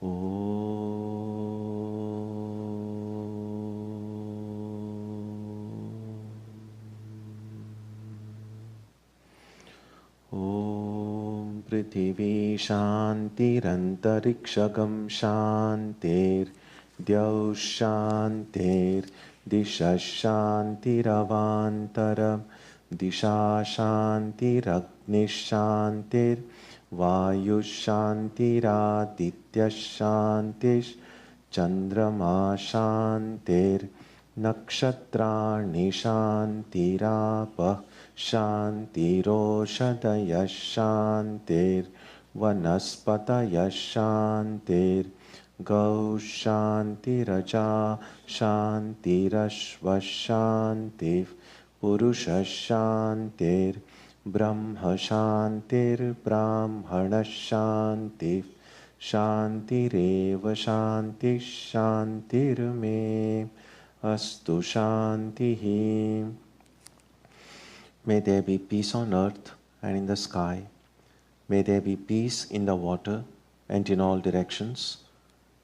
Om Prithvi Shantirantariksha Shantir Dyaus Shantir Disha Shantiravantaram Disha Shantiragni Shantir Vayu Shantiraditya Shantish Chandrama Shantir Nakshatrani Shantirapah Shantiroshadaya Shantir Vanaspataya Shantir Gau Shantiraja Shantirashva Shantir Purusha Shantir Brahma Shantir Brahmana Shantir Shantireva Shanti Shantir Me Astu Shantihi. May there be peace on earth and in the sky. May there be peace in the water and in all directions.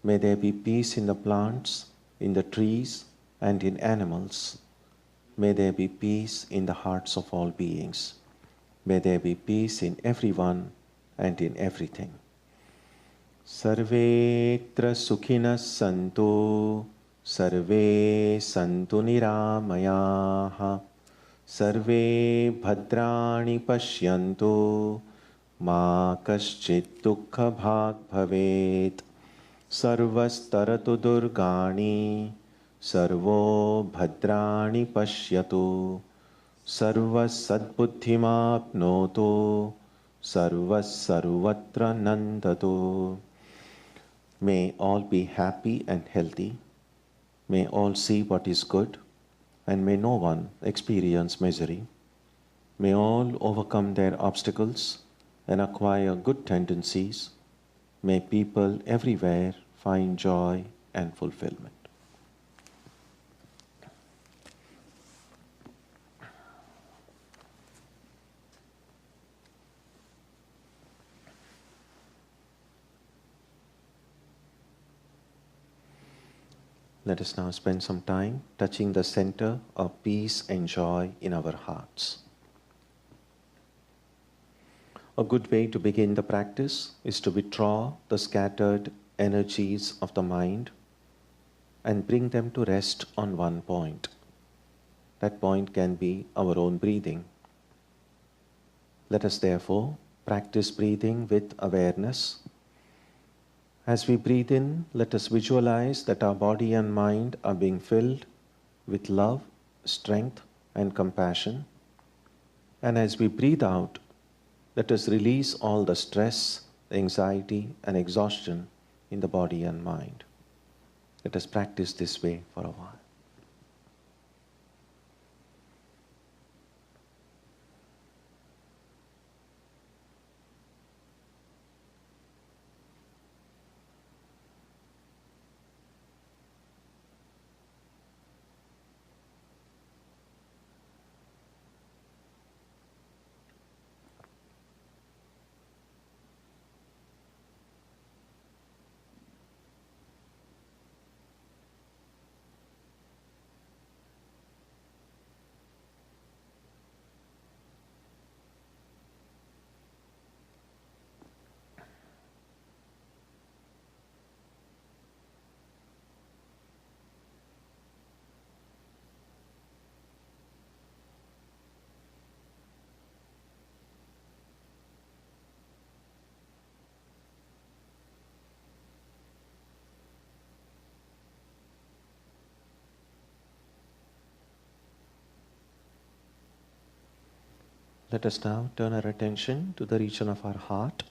May there be peace in the plants, in the trees, and in animals. May there be peace in the hearts of all beings. May there be peace in everyone and in everything. Sarvetra sukhinas santu, sarve santu niramayaha. Sarve bhadrani pashyantu ma kaschit dukkha bhag bhavet. Sarvastaratu durgani sarvo bhadrani pashyatu. Sarvas sadbuddhimapnotu sarvas sarvatra nandatu. May all be happy and healthy. May all see what is good. And may no one experience misery. May all overcome their obstacles and acquire good tendencies. May people everywhere find joy and fulfillment. Let us now spend some time touching the center of peace and joy in our hearts. A good way to begin the practice is to withdraw the scattered energies of the mind and bring them to rest on one point. That point can be our own breathing. Let us therefore practice breathing with awareness. As we breathe in, let us visualize that our body and mind are being filled with love, strength, and compassion. And as we breathe out, let us release all the stress, anxiety, and exhaustion in the body and mind. Let us practice this way for a while. Let us now turn our attention to the region of our heart.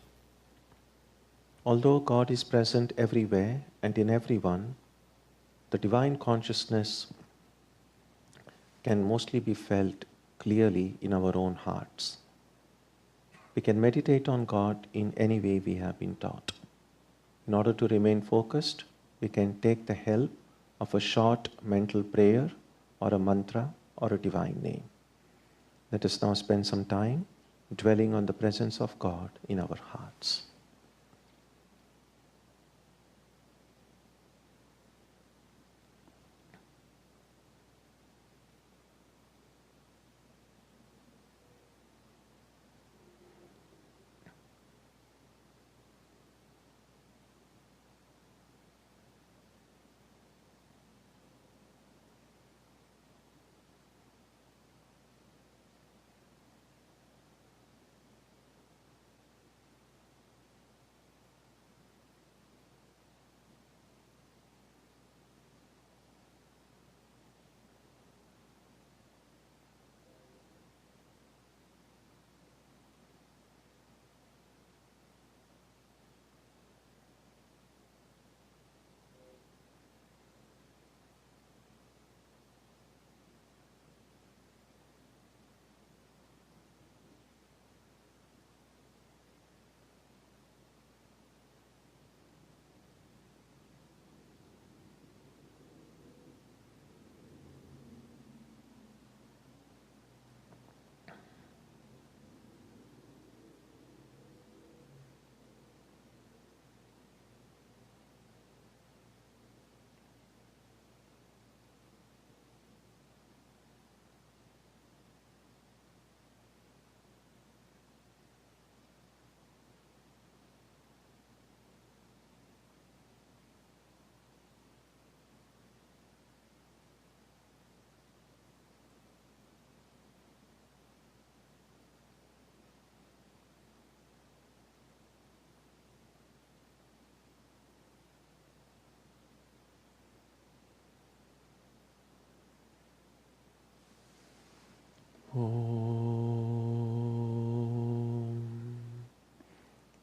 Although God is present everywhere and in everyone, the divine consciousness can mostly be felt clearly in our own hearts. We can meditate on God in any way we have been taught. In order to remain focused, we can take the help of a short mental prayer or a mantra or a divine name. Let us now spend some time dwelling on the presence of God in our hearts.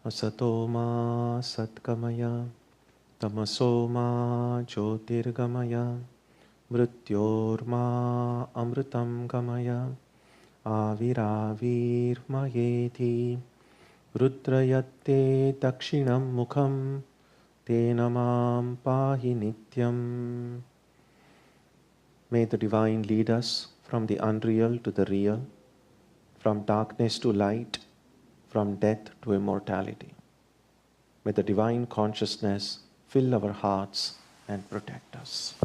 Asato ma satkamaya, tamaso ma jyotirgamaya, mrityorma amritam gamaya, aviravirmayeti, rudrayatte dakshinam mukham, tenamam pahi nityam. May the Divine lead us from the unreal to the real, from darkness to light, from death to immortality. May the Divine Consciousness fill our hearts and protect us.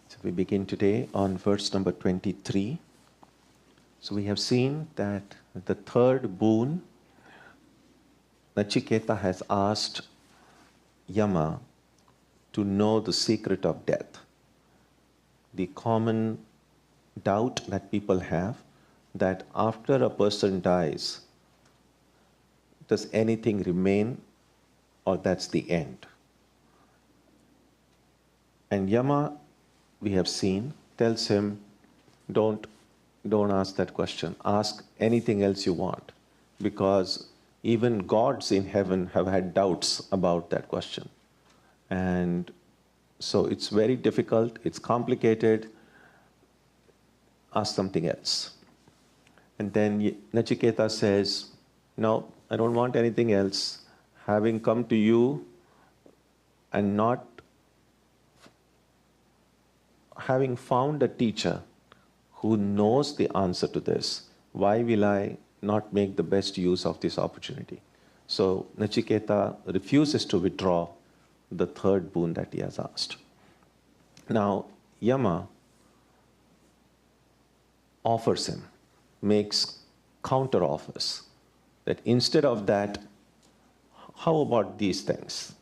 So we begin today on verse number 23. So we have seen that the third boon, Nachiketa has asked Yama to know the secret of death. The common doubt that people have, that after a person dies, does anything remain or that's the end? And Yama, we have seen, tells him, don't ask that question. Ask anything else you want, because even gods in heaven have had doubts about that question. And so it's very difficult, it's complicated. Ask something else. And then Nachiketa says, no, I don't want anything else. Having come to you and not having found a teacher who knows the answer to this, why will I not make the best use of this opportunity? So Nachiketa refuses to withdraw the third boon that he has asked. Now Yama offers him, makes counter offers, that instead of that, how about these things?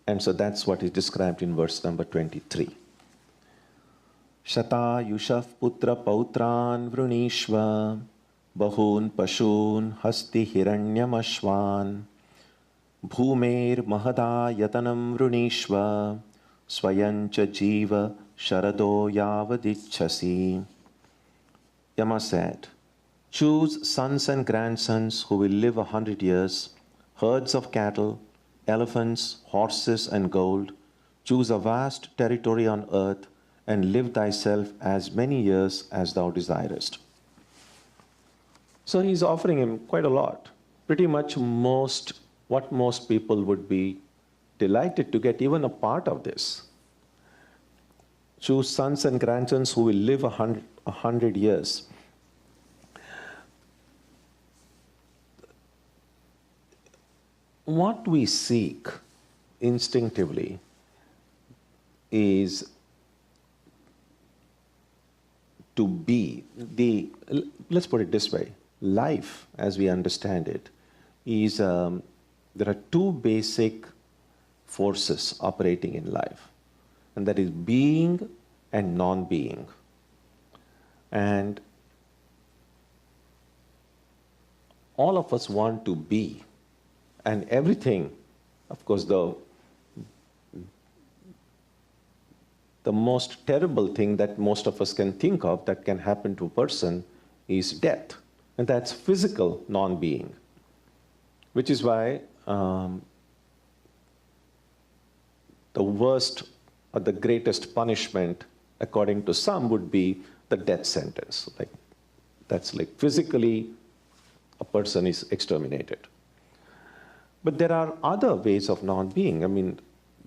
And so that's what is described in verse number 23. Shata yushav putra pautran vrunishva, bahun pashun hasti hiranyamashvan, bhumer mahada yatanam vrunishva, swayancha jiva sharado yavadichasi. Yama said, choose sons and grandsons who will live 100 years, herds of cattle, elephants, horses, and gold. Choose a vast territory on earth and live thyself as many years as thou desirest. So he's offering him quite a lot. Pretty much what most people would be delighted to get, even a part of this. Choose sons and grandsons who will live 100 years. What we seek instinctively is to be let's put it this way, life as we understand it is, there are two basic forces operating in life, and that is being and non-being. And all of us want to be, and everything, of course, the most terrible thing that most of us can think of that can happen to a person is death. And that's physical non-being. Which is why the worst or the greatest punishment, according to some, would be the death sentence. That's like physically a person is exterminated. But there are other ways of non-being. I mean,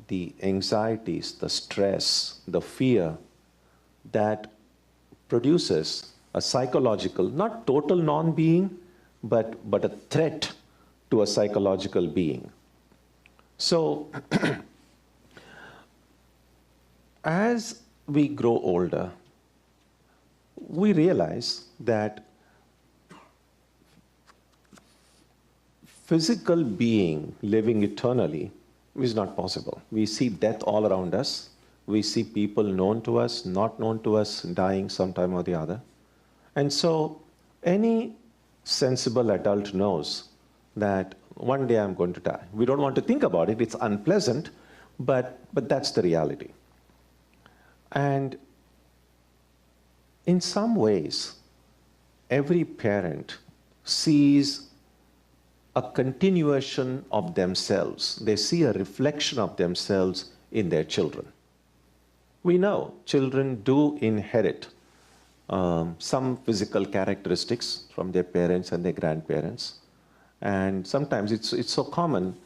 the anxieties, the stress, the fear that produces a psychological, not total non-being, but a threat to a psychological being. So, as we grow older, we realize that physical being living eternally is not possible. We see death all around us. We see people known to us, not known to us, dying sometime or the other. And so any sensible adult knows that one day I'm going to die. We don't want to think about it. It's unpleasant, but that's the reality. And in some ways, every parent sees a continuation of themselves. They see a reflection of themselves in their children. We know children do inherit some physical characteristics from their parents and their grandparents. And sometimes it's so common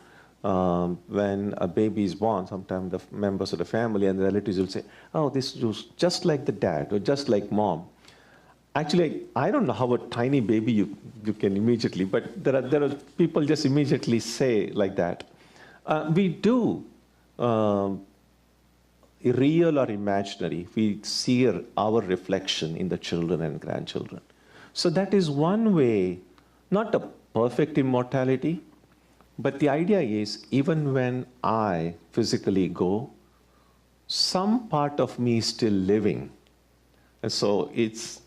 when a baby is born, sometimes the members of the family and the relatives will say, oh, this is just like the dad or just like mom. Actually, I don't know how a tiny baby you can immediately, but there are people just immediately say like that. We do, real or imaginary, we see our reflection in the children and grandchildren. So that is one way, not a perfect immortality, but the idea is even when I physically go, some part of me is still living. And so it's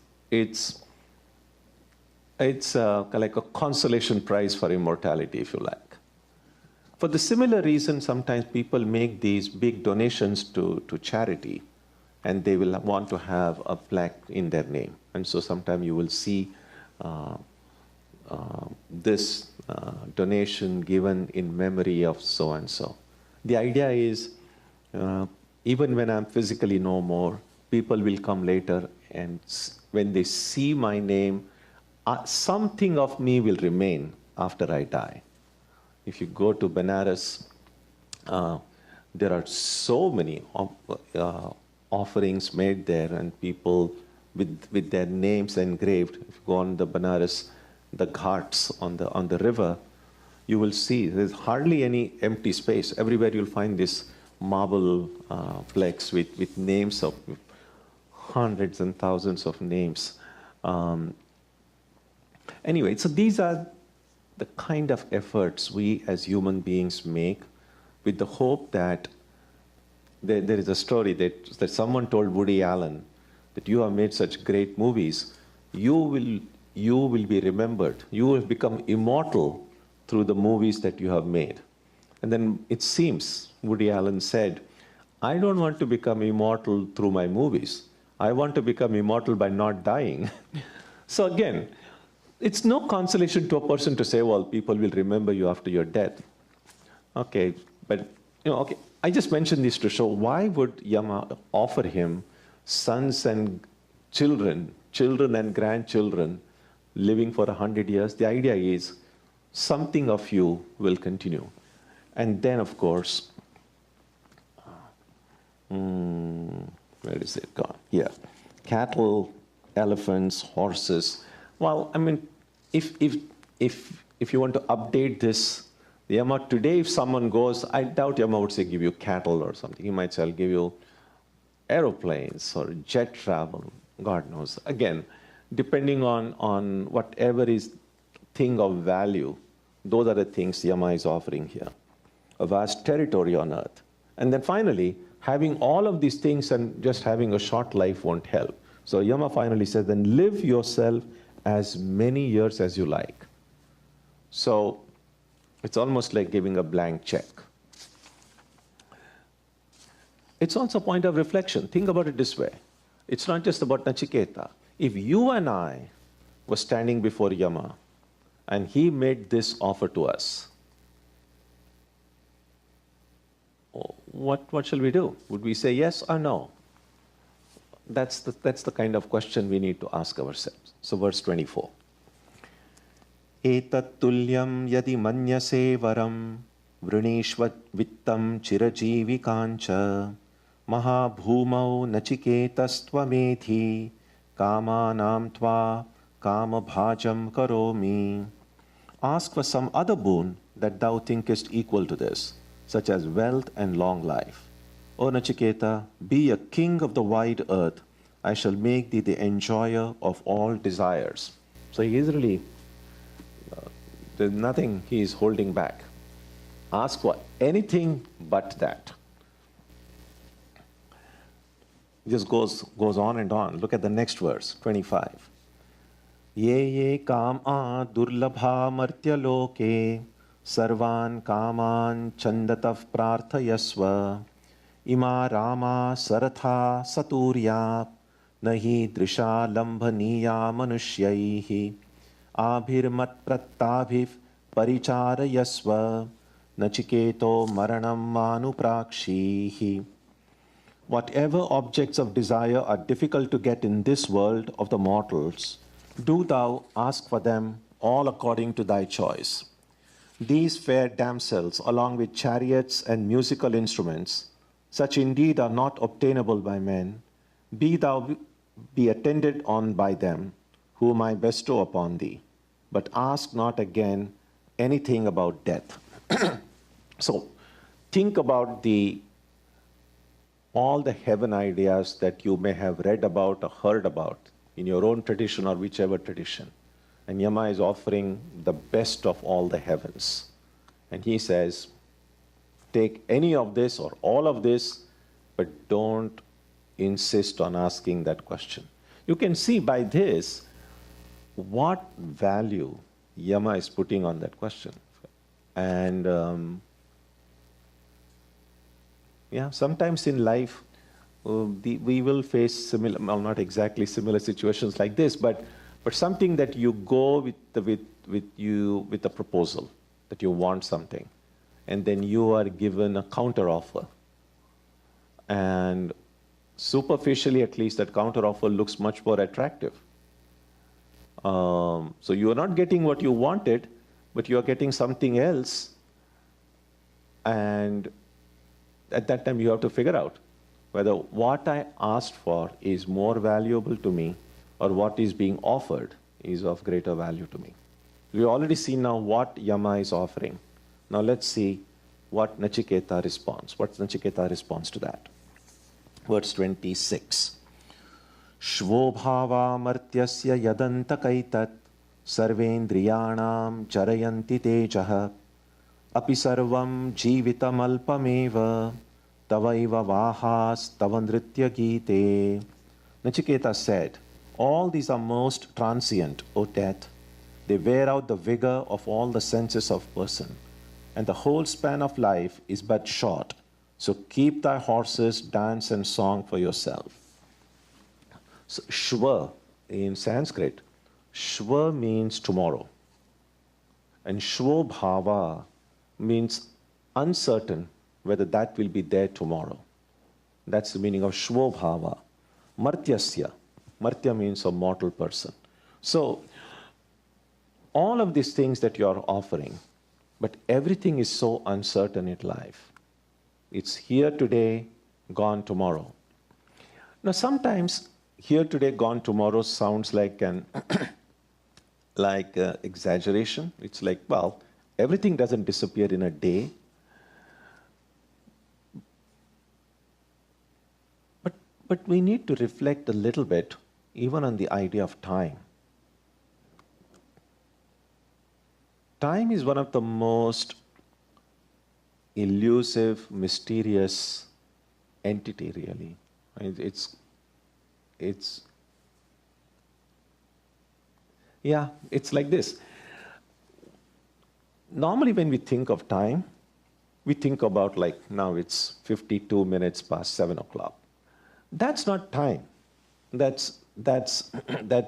like a consolation prize for immortality, if you like. For the similar reason, sometimes people make these big donations to charity, and they will want to have a plaque in their name. And so sometimes you will see this donation given in memory of so-and-so. The idea is, even when I'm physically no more, people will come later, and when they see my name, something of me will remain after I die. If you go to Benares, there are so many offerings made there, and people with their names engraved. If you go on the Benares, the ghats on the river, you will see there's hardly any empty space. Everywhere you'll find this marble plaques with names of hundreds and thousands of names. Anyway, so these are the kind of efforts we as human beings make with the hope that there is a story that someone told Woody Allen that you have made such great movies, you will be remembered. You will become immortal through the movies that you have made. And then it seems, Woody Allen said, I don't want to become immortal through my movies. I want to become immortal by not dying. So again, it's no consolation to a person to say, well, people will remember you after your death. Okay, but, okay, I just mentioned this to show why would Yama offer him sons and children and grandchildren living for 100 years? The idea is something of you will continue. And then, of course, where is it gone? Yeah, cattle, elephants, horses. Well, I mean, if you want to update this, the Yama today, if someone goes, I doubt Yama would say give you cattle or something. He might say, I'll give you aeroplanes or jet travel. God knows. Again, depending on whatever is thing of value, those are the things Yama is offering here. A vast territory on earth. And then finally, having all of these things and just having a short life won't help. So Yama finally says, then live yourself as many years as you like. So it's almost like giving a blank check. It's also a point of reflection. Think about it this way. It's not just about Nachiketa. If you and I were standing before Yama and he made this offer to us, what shall we do? Would we say yes or no? That's the kind of question we need to ask ourselves. So verse 24. Etat tulyam yadi manyase varam vrunishvat vittam chirajivikancha mahabhumau nachiketastvamedhi kamanam tva kamabhajam karomi. Ask for some other boon that thou thinkest equal to this, such as wealth and long life. O Nachiketa, be a king of the wide earth. I shall make thee the enjoyer of all desires. So he is really, there's nothing he is holding back. Ask for anything but that. It just goes on and on. Look at the next verse, 25. Ye ye kama durlabha martya loke Sarvan kaman chandatav prarthayasva ima rama saratha saturya nahi drisha lambhaniya manushyaihi abhirmat prattabhiv paricharayasva nachiketo maranam manuprakshihi. Whatever objects of desire are difficult to get in this world of the mortals, do thou ask for them all according to thy choice. These fair damsels, along with chariots and musical instruments, such indeed are not obtainable by men. Be thou be attended on by them, whom I bestow upon thee. But ask not again anything about death. So, think about all the heaven ideas that you may have read about or heard about in your own tradition or whichever tradition. And Yama is offering the best of all the heavens. And he says, take any of this or all of this, but don't insist on asking that question. You can see by this what value Yama is putting on that question. And sometimes in life we will face similar, well, not exactly similar situations like this, but something that you go with a proposal that you want something, and then you are given a counter offer, and superficially at least that counter offer looks much more attractive. So you are not getting what you wanted, but you are getting something else, and at that time you have to figure out whether what I asked for is more valuable to me or what is being offered is of greater value to me. We've already seen now what Yama is offering. Now let's see what Nachiketa responds. What's Nachiketa response to that? Verse 26. Shvobhava martyasya yadantakaitat sarvendriyanam charayanti tejaha api sarvam jivitam alpameva tavaiva vahas tavandritya gite. Nachiketa said, all these are most transient, O death. They wear out the vigor of all the senses of person, and the whole span of life is but short. So keep thy horses, dance and song for yourself. So, Shva in Sanskrit, Shva means tomorrow. And Shvobhava means uncertain whether that will be there tomorrow. That's the meaning of Shvobhava. Martyasya. Martya means a mortal person. So, all of these things that you are offering, but everything is so uncertain in life. It's here today, gone tomorrow. Now, sometimes here today, gone tomorrow sounds like an exaggeration. It's like, well, everything doesn't disappear in a day. But we need to reflect a little bit even on the idea of time. Time is one of the most elusive, mysterious entity, really. It's like this. Normally when we think of time, we think about like now it's 52 minutes past 7 o'clock. That's not time. It's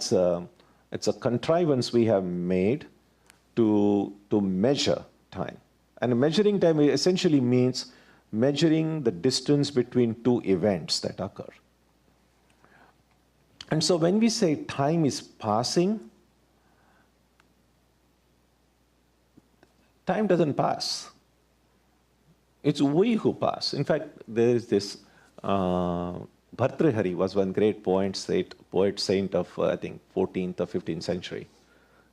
a contrivance we have made to measure time. And measuring time essentially means measuring the distance between two events that occur. And so when we say time is passing, time doesn't pass. It's we who pass. In fact, there is this Bhartrihari was one great poet saint of, I think, 14th or 15th century.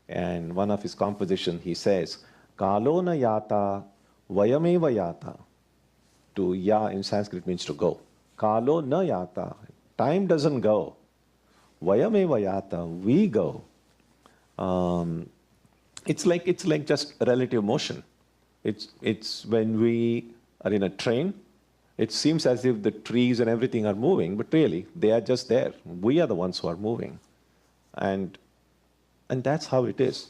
And one of his compositions, he says, Kalo na yata, vayameva yata. To ya in Sanskrit means to go. Kalo na yata. Time doesn't go. Vayameva yata. We go. It's like just relative motion. It's when we are in a train, it seems as if the trees and everything are moving, but really they are just there. We are the ones who are moving. And that's how it is.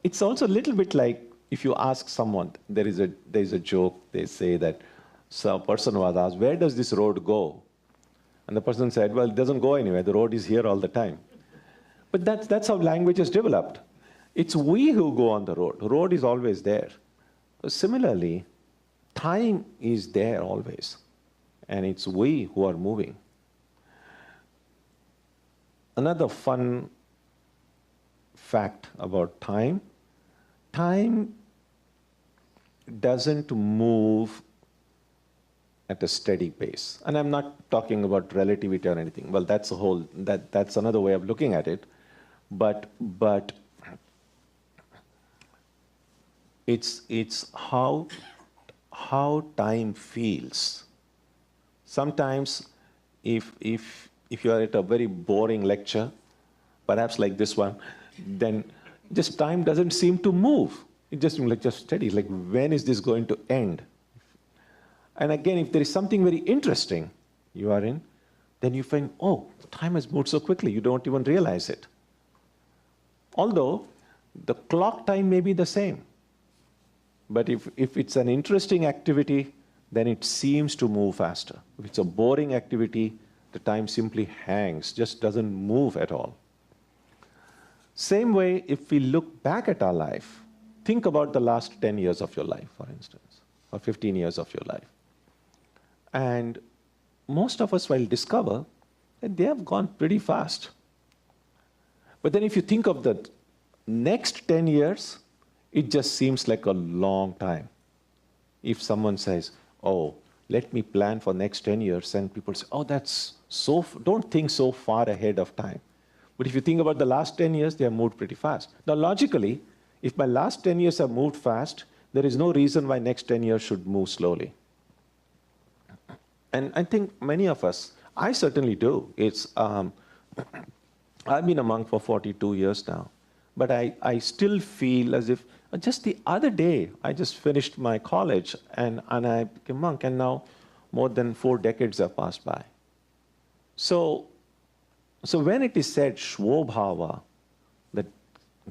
It's also a little bit like if you ask someone, there is a joke, they say that some person was asked, where does this road go? And the person said, well, it doesn't go anywhere, the road is here all the time. But that's how language is developed. It's we who go on the road. The road is always there. Similarly, time is there always. And it's we who are moving. Another fun fact about time doesn't move at a steady pace. And I'm not talking about relativity or anything. Well, that's another way of looking at it. But it's how time feels. Sometimes if you are at a very boring lecture, perhaps like this one, then just time doesn't seem to move. It just seems like just steady. Like, when is this going to end? And again, if there is something very interesting you are in, then you find, oh, time has moved so quickly, you don't even realize it. Although the clock time may be the same. But if it's an interesting activity, then it seems to move faster. If it's a boring activity, the time simply hangs, just doesn't move at all. Same way, if we look back at our life, think about the last 10 years of your life, for instance, or 15 years of your life. And most of us will discover that they have gone pretty fast. But then if you think of the next 10 years, it just seems like a long time. If someone says, oh, let me plan for next 10 years, and people say, oh, don't think so far ahead of time. But if you think about the last 10 years, they have moved pretty fast. Now, logically, if my last 10 years have moved fast, there is no reason why next 10 years should move slowly. And I think many of us, I certainly do. I've been a monk for 42 years now. But I still feel as if, just the other day, I just finished my college and I became a monk, and now more than 4 decades have passed by. So when it is said, Shvobhava, that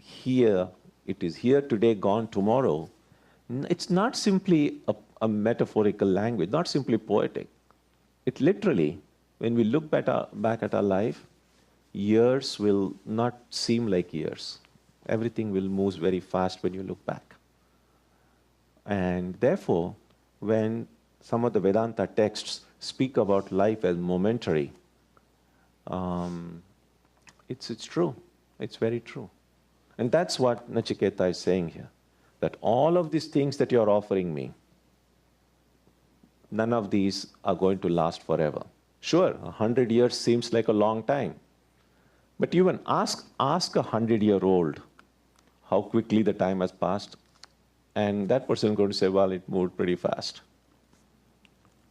here, it is here today, gone tomorrow, it's not simply a metaphorical language, not simply poetic. It literally, when we look back at our life, years will not seem like years. Everything will move very fast when you look back. And therefore, when some of the Vedanta texts speak about life as momentary, it's true. It's very true. And that's what Nachiketa is saying here. That all of these things that you're offering me, none of these are going to last forever. Sure, 100 years seems like a long time. But even ask a 100-year-old how quickly the time has passed, and that person is going to say, well, it moved pretty fast.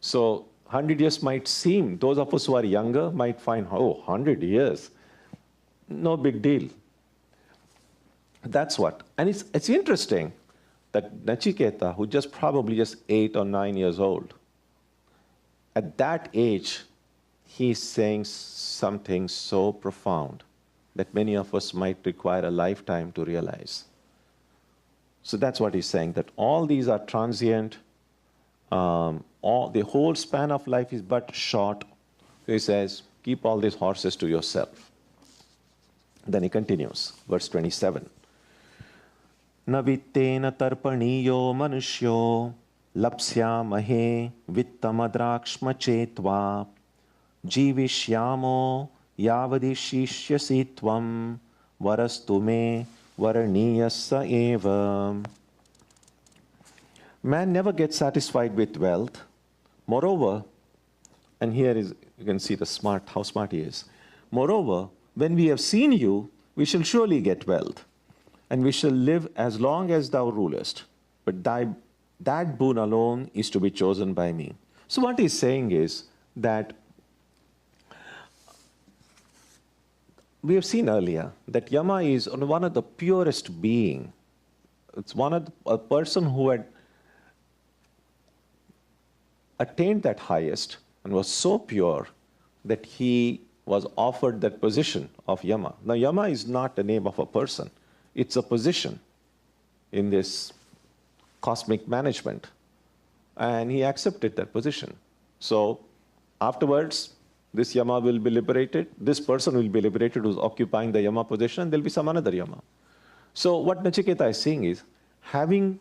So 100 years might seem, those of us who are younger might find, oh, 100 years, no big deal. That's what. And it's interesting that Nachiketa, who probably just 8 or 9 years old, at that age, he's saying something so profound that many of us might require a lifetime to realize. So that's what he's saying, that all these are transient, the whole span of life is but short. So he says, keep all these horses to yourself. Then he continues, verse 27. Na vittena tarpaniyo manushyo lapsyamahe vittamadrakshma chetva jivishyamo yavadishishyasi tvam varastu me varaniyasa eva. Man never gets satisfied with wealth. Moreover, and here is, you can see how smart he is. Moreover, when we have seen you, we shall surely get wealth, and we shall live as long as thou rulest. But that boon alone is to be chosen by me. So what he's saying is that we have seen earlier that Yama is one of the purest being. It's a person who had attained that highest and was so pure that he was offered that position of Yama. Now, Yama is not the name of a person. It's a position in this cosmic management. And he accepted that position. So afterwards, this Yama will be liberated, this person will be liberated who's occupying the Yama position, and there'll be some another Yama. So what Nachiketa is saying is, having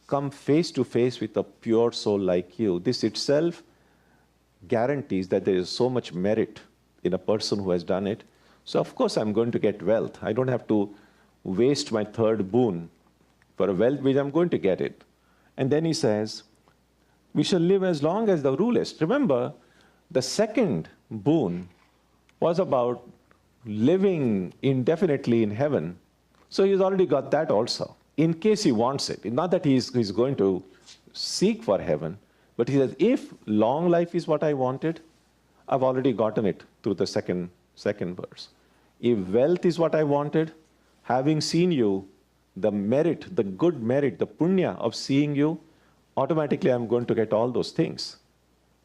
come face to face with a pure soul like you, this itself guarantees that there is so much merit in a person who has done it. So of course I'm going to get wealth. I don't have to waste my third boon for a wealth which I'm going to get it. And then he says, we shall live as long as the rulest. Remember, the second boon was about living indefinitely in heaven. So he's already got that also, in case he wants it. Not that he's going to seek for heaven, but he says, if long life is what I wanted, I've already gotten it through the second verse. If wealth is what I wanted, having seen you, the merit, the good merit, the punya of seeing you, automatically I'm going to get all those things.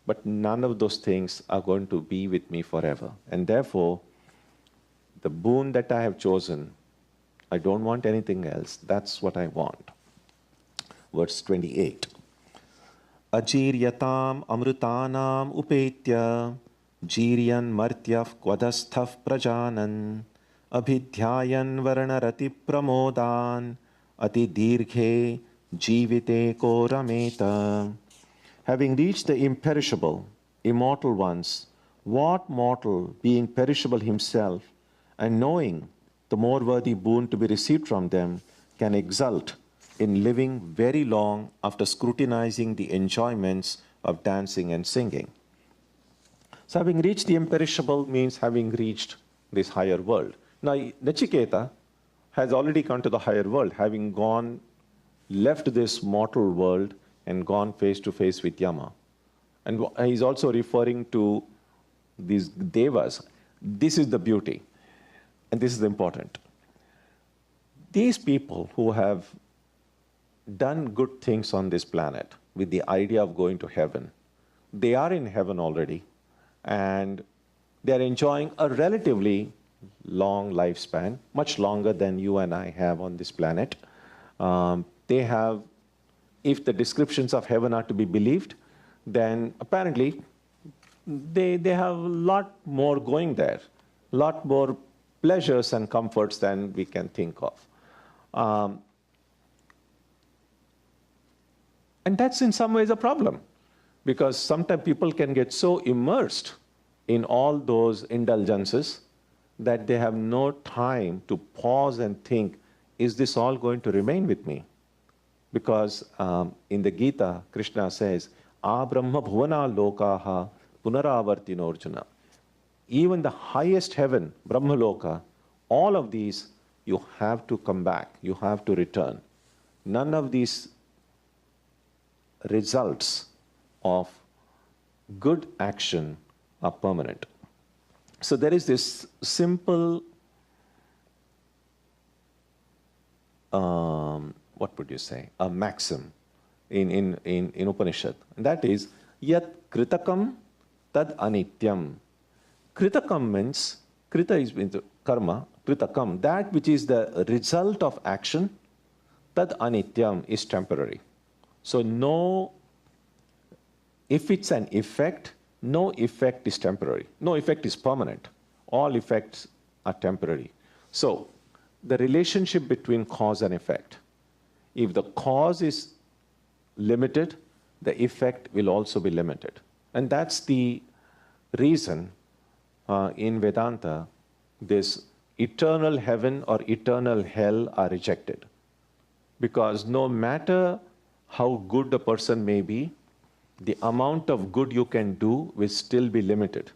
But none of those things are going to be with me forever. And therefore, the boon that I have chosen, I don't want anything else. That's what I want. Verse 28. Ajiryatam amrutanam upetya jiryan martyaf kwadasthav prajanan abhidhyayan varanarati pramodan ati dirghe jivite ko rameta. Having reached the imperishable, immortal ones, what mortal, being perishable himself, and knowing the more worthy boon to be received from them, can exult in living very long after scrutinizing the enjoyments of dancing and singing? So having reached the imperishable means having reached this higher world. Now, Nachiketa has already gone to the higher world, having left this mortal world and gone face to face with Yama. And he's also referring to these devas. This is the beauty, and this is important. These people who have done good things on this planet with the idea of going to heaven, they are in heaven already, and they are enjoying a relatively long lifespan, much longer than you and I have on this planet. They have, if the descriptions of heaven are to be believed, then apparently they have a lot more going there, a lot more pleasures and comforts than we can think of. And that's in some ways a problem, because sometimes people can get so immersed in all those indulgences that they have no time to pause and think, is this all going to remain with me? Because in the Gita, Krishna says, A Brahma Bhuvana Lokaha Punaravartino Arjuna. Even the highest heaven, Brahma Loka, all of these, you have to come back, you have to return. None of these results of good action are permanent. So there is this simple, what would you say, a maxim in Upanishad. And that is, Yat Kritakam Tad Anityam. Kritakam means, Krita is karma, Kritakam, that which is the result of action, Tad Anityam is temporary. So no, if it's an effect, no effect is temporary. No effect is permanent. All effects are temporary. So the relationship between cause and effect, if the cause is limited, the effect will also be limited. And that's the reason in Vedanta, this eternal heaven or eternal hell are rejected. Because no matter how good a person may be, the amount of good you can do will still be limited.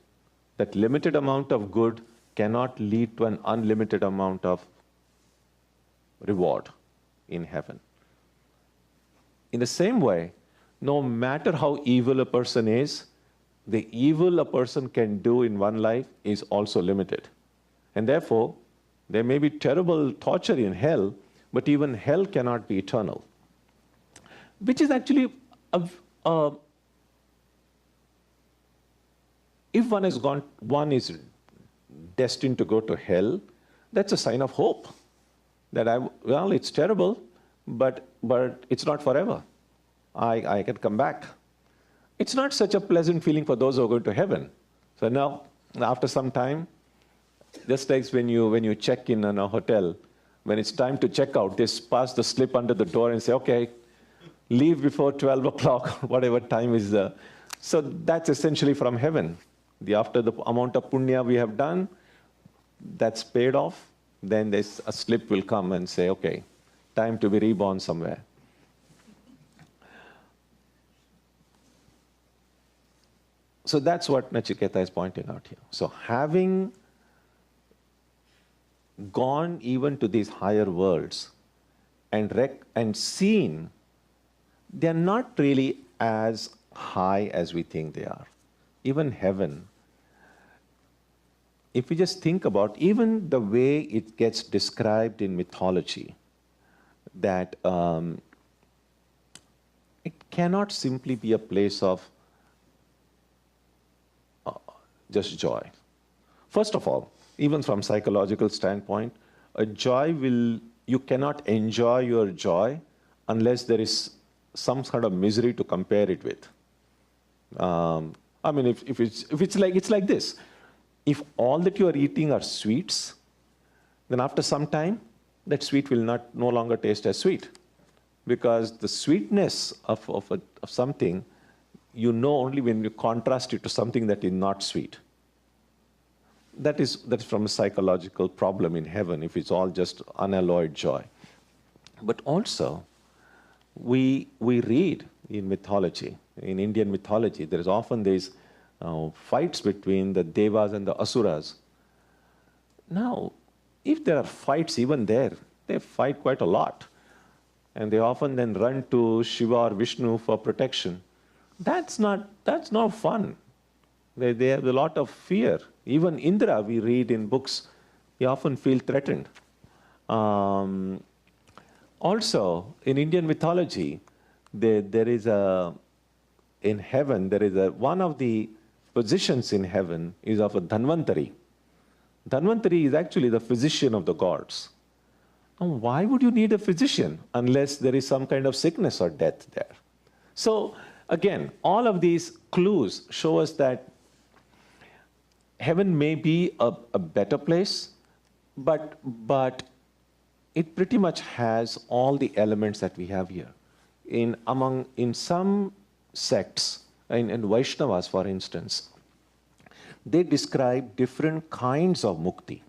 That limited amount of good cannot lead to an unlimited amount of reward in heaven. In the same way, no matter how evil a person is, the evil a person can do in one life is also limited. And therefore, there may be terrible torture in hell, but even hell cannot be eternal. Which is actually, if one is destined to go to hell, that's a sign of hope. That well, it's terrible, but it's not forever. I can come back. It's not such a pleasant feeling for those who are going to heaven. So now, after some time, just like when you check in a hotel, when it's time to check out, they pass the slip under the door and say, okay, leave before 12 o'clock, whatever time is there. So that's essentially from heaven. After the amount of punya we have done, that's paid off, then there's a slip will come and say, okay, time to be reborn somewhere. So that's what Nachiketa is pointing out here. So having gone even to these higher worlds and seen, they're not really as high as we think they are. Even heaven, if we just think about even the way it gets described in mythology, that it cannot simply be a place of just joy. First of all, even from psychological standpoint, you cannot enjoy your joy unless there is some sort of misery to compare it with. I mean, if it's like this, if all that you are eating are sweets, then after some time, that sweet will no longer taste as sweet, because the sweetness of something, you know only when you contrast it to something that is not sweet. That is from a psychological problem in heaven, if it's all just unalloyed joy. But also, we read in mythology, in Indian mythology, there is often these fights between the devas and the asuras. Now, if there are fights even there, they fight quite a lot. And they often then run to Shiva or Vishnu for protection. That's not fun. They have a lot of fear. Even Indra, we read in books, he often feels threatened. Also, in Indian mythology, in heaven, one of the positions in heaven is of a Dhanvantari. Dhanvantari is actually the physician of the gods. Now, why would you need a physician unless there is some kind of sickness or death there? So, again, all of these clues show us that heaven may be a better place, but it pretty much has all the elements that we have here. In some sects, in Vaishnavas, for instance, they describe different kinds of mukti.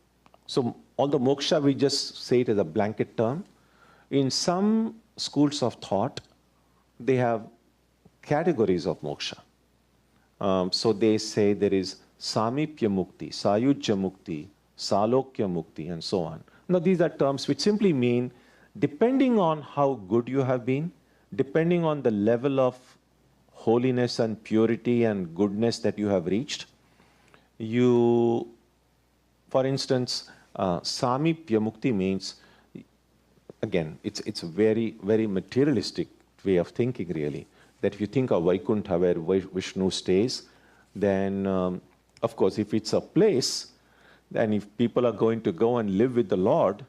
So, although moksha, we just say it as a blanket term, in some schools of thought, they have categories of moksha. So they say there is Samipya Mukti, Sayujya Mukti, Salokya Mukti, and so on. Now, these are terms which simply mean, depending on how good you have been, depending on the level of holiness and purity and goodness that you have reached, for instance, Samipya Mukti means, again, it's a very, very materialistic way of thinking, really. That if you think of Vaikuntha, where Vishnu stays, then, of course, if it's a place, then if people are going to go and live with the Lord,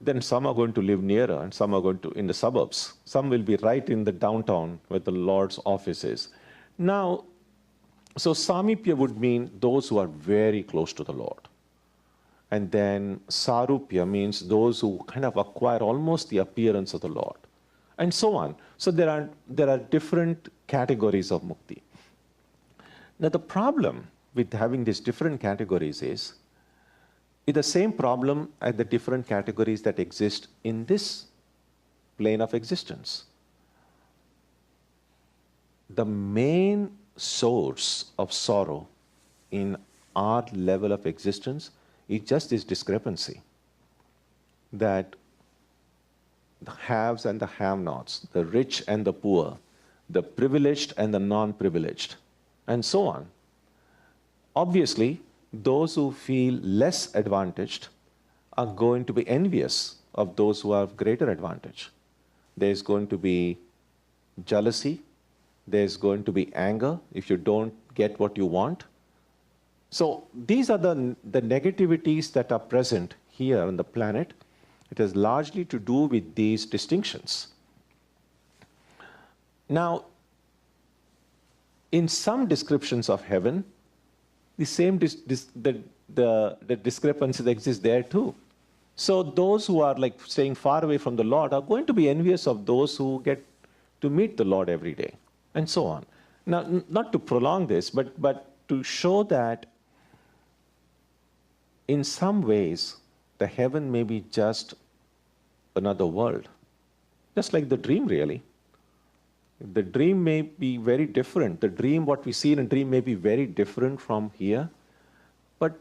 then some are going to live nearer and some are going to in the suburbs. Some will be right in the downtown where the Lord's office is. Now, so Samipya would mean those who are very close to the Lord. And then Sarupya means those who kind of acquire almost the appearance of the Lord. And so on. So there are different categories of mukti. Now the problem with having these different categories is the same problem as the different categories that exist in this plane of existence. The main source of sorrow in our level of existence is just this discrepancy, that the haves and the have-nots, the rich and the poor, the privileged and the non-privileged, and so on. Obviously, those who feel less advantaged are going to be envious of those who have greater advantage. There's going to be jealousy, there's going to be anger if you don't get what you want. So these are the negativities that are present here on the planet. It has largely to do with these distinctions. Now, in some descriptions of heaven, the same the discrepancies exist there too. So those who are like staying far away from the Lord are going to be envious of those who get to meet the Lord every day, and so on. Now, not to prolong this, but to show that in some ways, the heaven may be just another world, just like the dream, really. The dream may be very different. The dream, what we see in a dream, may be very different from here. But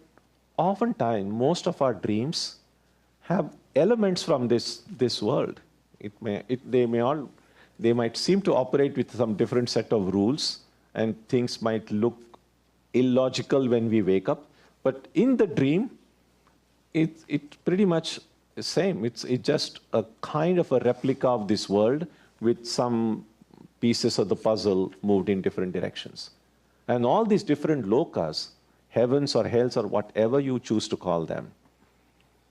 oftentimes, most of our dreams have elements from this world. They might seem to operate with some different set of rules, and things might look illogical when we wake up. But in the dream, it's pretty much the same. It's just a kind of a replica of this world with some pieces of the puzzle moved in different directions. And all these different lokas, heavens or hells or whatever you choose to call them,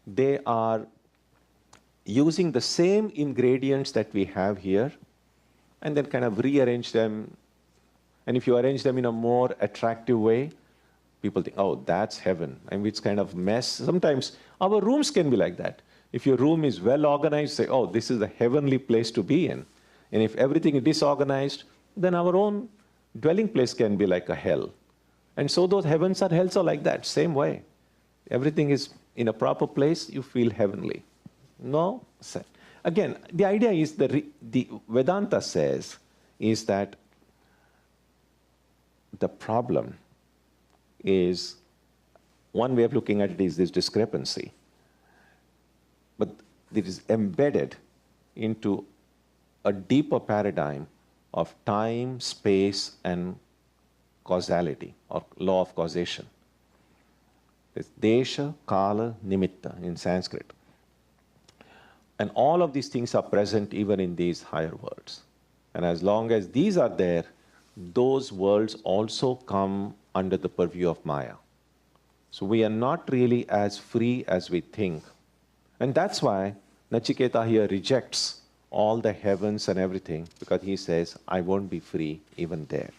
they are using the same ingredients that we have here and then kind of rearrange them. And if you arrange them in a more attractive way, people think, oh, that's heaven. And it's kind of mess. Sometimes our rooms can be like that. If your room is well organized, say, oh, this is a heavenly place to be in. And if everything is disorganized, then our own dwelling place can be like a hell. And so those heavens or hells are like that, same way. Everything is in a proper place, you feel heavenly. No? Again, the idea is the Vedanta says is that the problem is, one way of looking at it is this discrepancy. But it is embedded into a deeper paradigm of time, space, and causality, or law of causation. It's desha, kala, nimitta in Sanskrit. And all of these things are present even in these higher worlds. And as long as these are there, those worlds also come under the purview of Maya. So we are not really as free as we think. And that's why Nachiketa here rejects all the heavens and everything, because he says, I won't be free even there.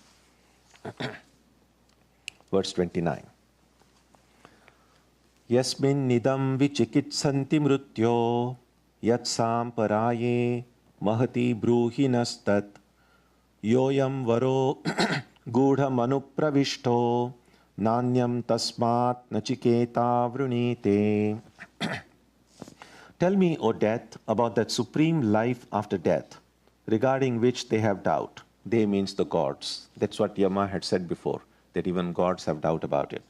Verse 29. Yasmin nidam vichikitsanti mrutyo yatsam paraye mahati bruhinastat yoyam varo gudha manupravishto nanyam tasmat nachiketa vrunite. Tell me, O death, about that supreme life after death, regarding which they have doubt. They means the gods. That's what Yama had said before, that even gods have doubt about it.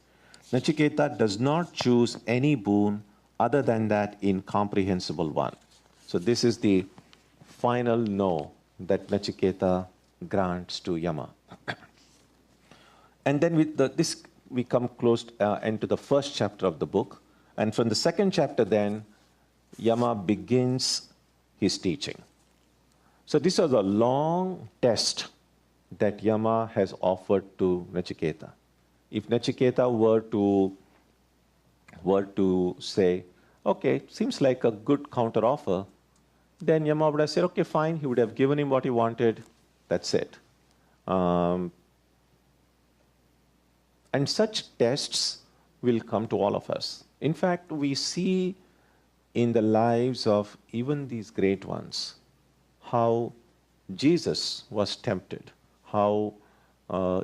Nachiketa does not choose any boon other than that incomprehensible one. So this is the final no that Nachiketa grants to Yama. And then with this, we come close into the first chapter of the book. And from the second chapter then, Yama begins his teaching. So this was a long test that Yama has offered to Nachiketa. If Nachiketa were to say, okay, seems like a good counteroffer, then Yama would have said, okay, fine. He would have given him what he wanted. That's it. And such tests will come to all of us. In fact, we see in the lives of even these great ones how Jesus was tempted, how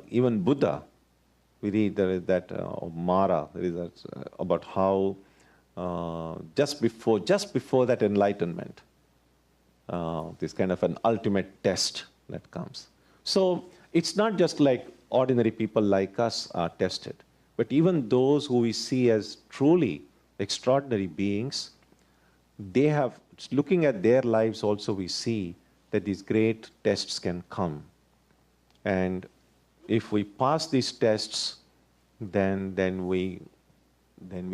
even Buddha, we read that Mara, about how just before that enlightenment, this kind of an ultimate test that comes. So it's not just like ordinary people like us are tested, but even those who we see as truly extraordinary beings, they have, looking at their lives also, we see that these great tests can come. And if we pass these tests, then we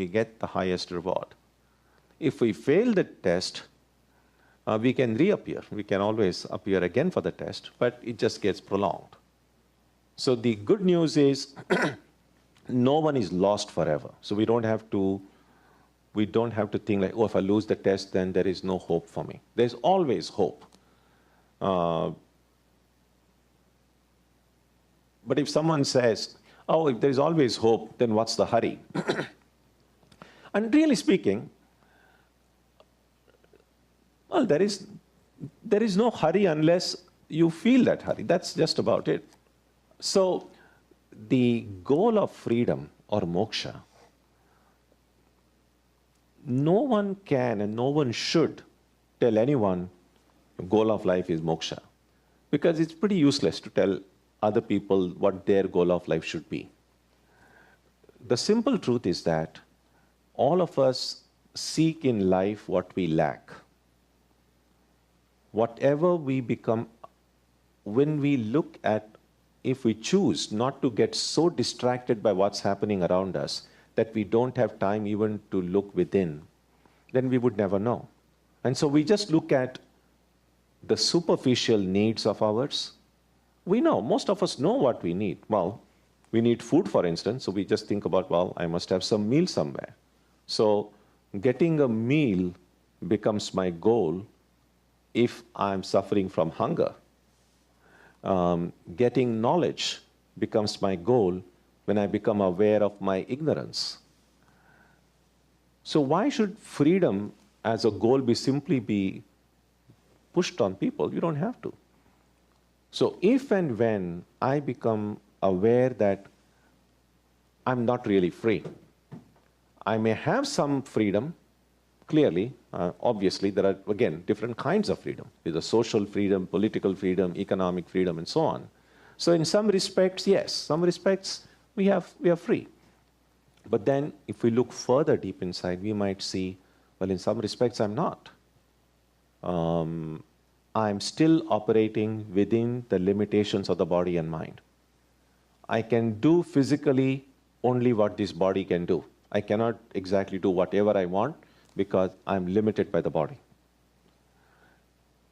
get the highest reward. If we fail the test, we can reappear. We can always appear again for the test, but it just gets prolonged. So the good news is no one is lost forever. So we don't have to think like, oh, if I lose the test, then there is no hope for me. There's always hope. But if someone says, oh, if there is always hope, then what's the hurry? And really speaking, well, there is no hurry unless you feel that hurry. That's just about it. So the goal of freedom or moksha, no one can and no one should tell anyone the goal of life is moksha, because it's pretty useless to tell other people what their goal of life should be. The simple truth is that all of us seek in life what we lack. Whatever we become, when we look at, if we choose not to get so distracted by what's happening around us that we don't have time even to look within, then we would never know. And so we just look at the superficial needs of ours. We know, most of us know what we need. Well, we need food, for instance, so we just think about, well, I must have some meal somewhere. So getting a meal becomes my goal if I'm suffering from hunger. Getting knowledge becomes my goal when I become aware of my ignorance. So why should freedom as a goal simply be pushed on people? You don't have to. So if and when I become aware that I'm not really free, I may have some freedom. Clearly, obviously, there are, again, different kinds of freedom. There's a social freedom, political freedom, economic freedom, and so on. So in some respects, yes, some respects we are free. But then if we look further deep inside, we might see, well, in some respects, I'm not. I'm still operating within the limitations of the body and mind. I can do physically only what this body can do. I cannot exactly do whatever I want, because I'm limited by the body.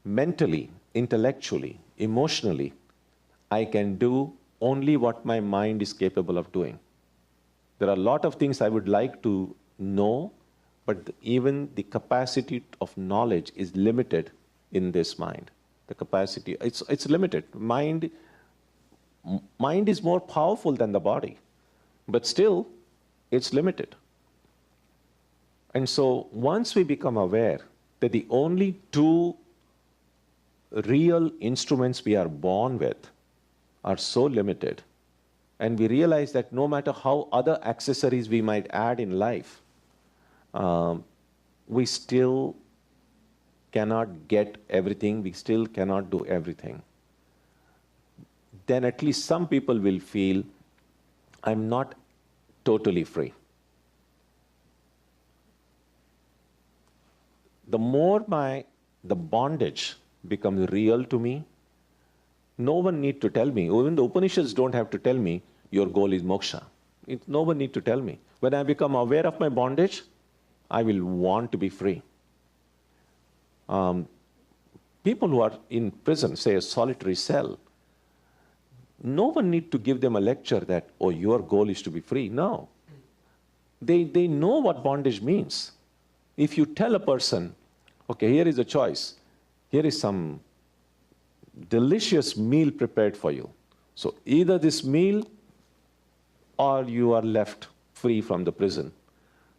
Mentally, intellectually, emotionally, I can do only what my mind is capable of doing. There are a lot of things I would like to know, but even the capacity of knowledge is limited in this mind. The capacity, it's limited. Mind is more powerful than the body, but still, it's limited. And so once we become aware that the only two real instruments we are born with are so limited, and we realize that no matter how other accessories we might add in life, we still cannot get everything, we still cannot do everything, then at least some people will feel, I'm not totally free. The more the bondage becomes real to me, no one need to tell me. Even the Upanishads don't have to tell me, your goal is moksha. No one need to tell me. When I become aware of my bondage, I will want to be free. People who are in prison, say a solitary cell, no one need to give them a lecture that, oh, your goal is to be free. No. They know what bondage means. If you tell a person, okay, here is a choice. Here is some delicious meal prepared for you. So either this meal or you are left free from the prison.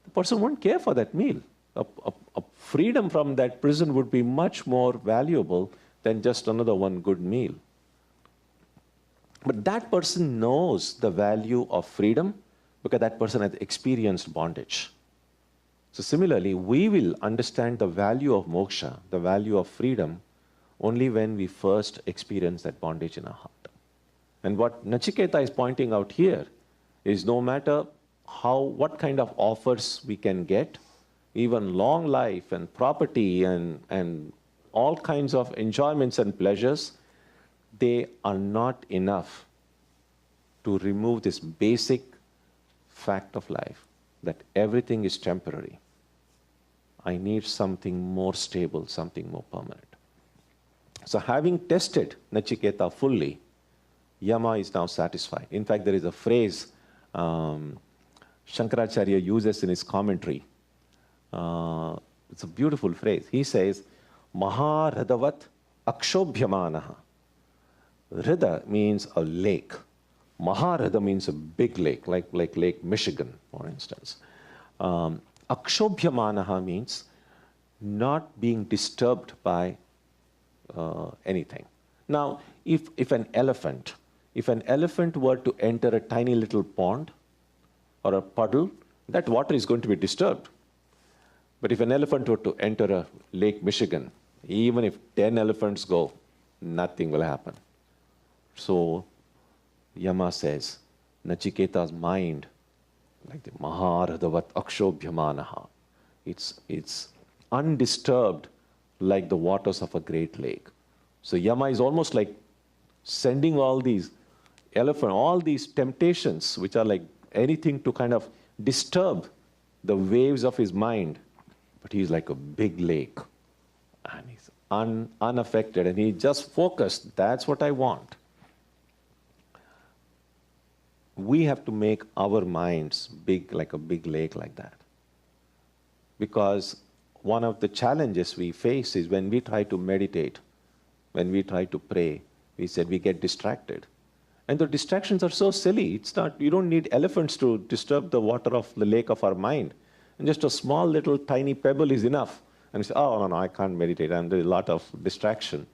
The person won't care for that meal. A freedom from that prison would be much more valuable than just another one good meal. But that person knows the value of freedom because that person has experienced bondage. So similarly, we will understand the value of moksha, the value of freedom, only when we first experience that bondage in our heart. And what Nachiketa is pointing out here is no matter what kind of offers we can get, even long life and property and all kinds of enjoyments and pleasures, they are not enough to remove this basic fact of life, that everything is temporary. I need something more stable, something more permanent. So having tested Nachiketa fully, Yama is now satisfied. In fact, there is a phrase Shankaracharya uses in his commentary. It's a beautiful phrase. He says, Maharadavat akshobhyamanaha. Rida means a lake. Maharada means a big lake, like Lake Michigan, for instance. Akshobhyamanaha means not being disturbed by anything. Now, if an elephant were to enter a tiny little pond or a puddle, that water is going to be disturbed. But if an elephant were to enter a Lake Michigan, even if 10 elephants go, nothing will happen. So, Yama says, Nachiketa's mind, like the Maharadavat Akshobhyamanaha, it's undisturbed like the waters of a great lake. So Yama is almost like sending all these all these temptations, which are like anything to kind of disturb the waves of his mind. But he's like a big lake, and he's unaffected, and he's just focused. That's what I want. We have to make our minds big, like a big lake like that. Because one of the challenges we face is when we try to meditate, when we try to pray, we said we get distracted. And the distractions are so silly. It's not, you don't need elephants to disturb the water of the lake of our mind. And just a small little tiny pebble is enough. And we say, oh, no, I can't meditate. And there's a lot of distraction.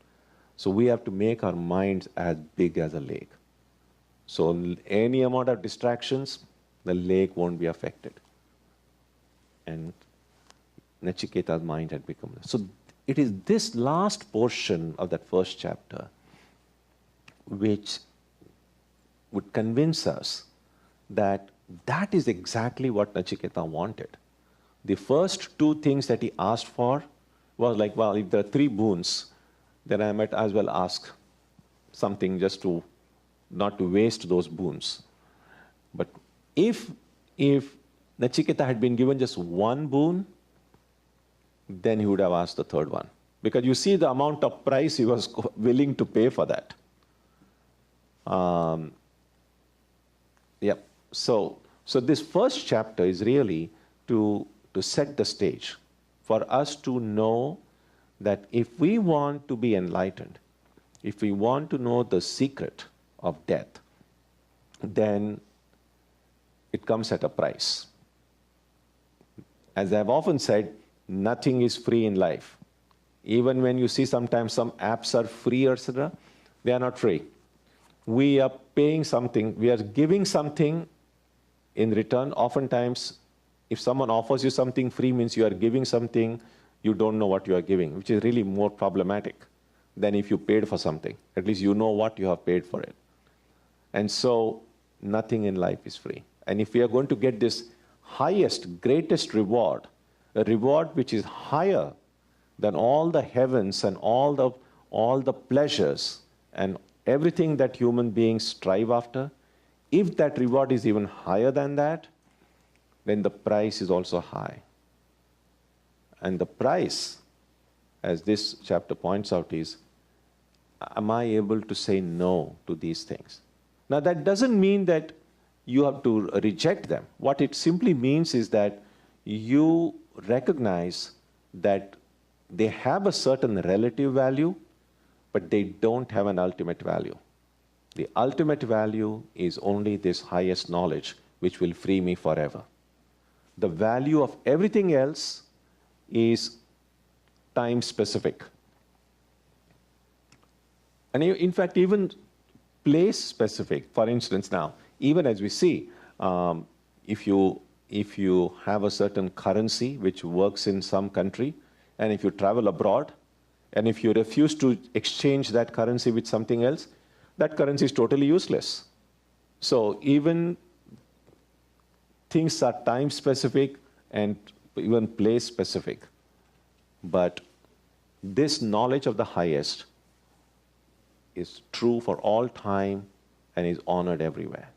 So we have to make our minds as big as a lake. So any amount of distractions, the lake won't be affected. And Nachiketa's mind had become. So it is this last portion of that first chapter which would convince us that that is exactly what Nachiketa wanted. The first two things that he asked for was like, well, if there are three boons, then I might as well ask something just to not to waste those boons. But if Nachiketa had been given just one boon, then he would have asked the third one. Because you see the amount of price he was willing to pay for that. So this first chapter is really to set the stage for us to know that if we want to be enlightened, if we want to know the secret of death, then it comes at a price. As I've often said, nothing is free in life. Even when you see sometimes some apps are free, etc., they are not free. We are paying something, we are giving something in return. Oftentimes, if someone offers you something free, means you are giving something you don't know what you are giving, which is really more problematic than if you paid for something. At least you know what you have paid for it. And so, nothing in life is free. And if we are going to get this highest, greatest reward, a reward which is higher than all the heavens and all the pleasures and everything that human beings strive after, if that reward is even higher than that, then the price is also high. And the price, as this chapter points out, is, am I able to say no to these things? Now, that doesn't mean that you have to reject them. What it simply means is that you recognize that they have a certain relative value, but they don't have an ultimate value. The ultimate value is only this highest knowledge, which will free me forever. The value of everything else is time-specific. And in fact, even place-specific. For instance, now, even as we see, if you have a certain currency which works in some country, and if you travel abroad, and if you refuse to exchange that currency with something else, that currency is totally useless. So even things are time-specific and even place-specific. But this knowledge of the highest is true for all time and is honored everywhere.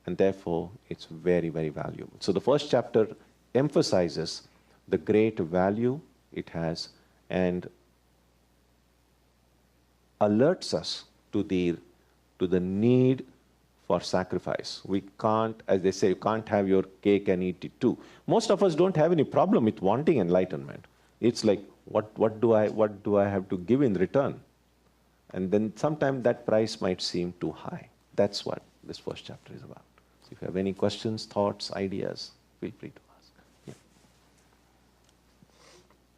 And therefore, it's very, very valuable. So the first chapter emphasizes the great value it has and alerts us to the need for sacrifice. We can't, as they say, you can't have your cake and eat it too. Most of us don't have any problem with wanting enlightenment. It's like, what do I have to give in return? And then sometimes that price might seem too high. That's what this first chapter is about. So if you have any questions, thoughts, ideas, feel free to ask. Yeah.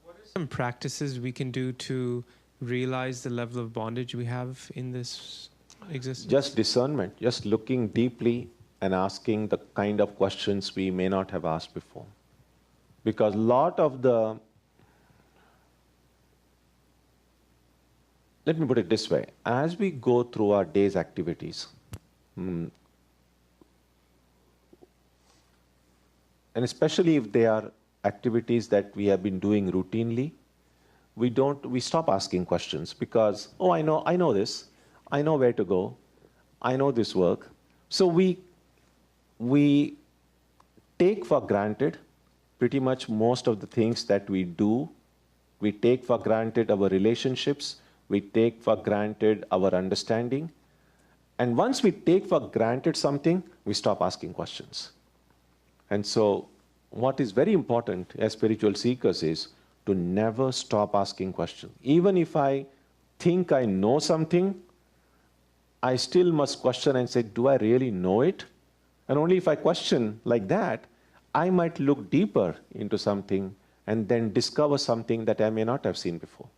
What are some practices we can do to realize the level of bondage we have in this existence? Just discernment, just looking deeply and asking the kind of questions we may not have asked before. Because a lot of let me put it this way, as we go through our day's activities, and especially if they are activities that we have been doing routinely, we stop asking questions because, oh, I know this, I know where to go, I know this work. So we take for granted pretty much most of the things that we do. We take for granted our relationships, we take for granted our understanding. And once we take for granted something, we stop asking questions. And so what is very important as spiritual seekers is to never stop asking questions. Even if I think I know something, I still must question and say, do I really know it? And only if I question like that, I might look deeper into something and then discover something that I may not have seen before.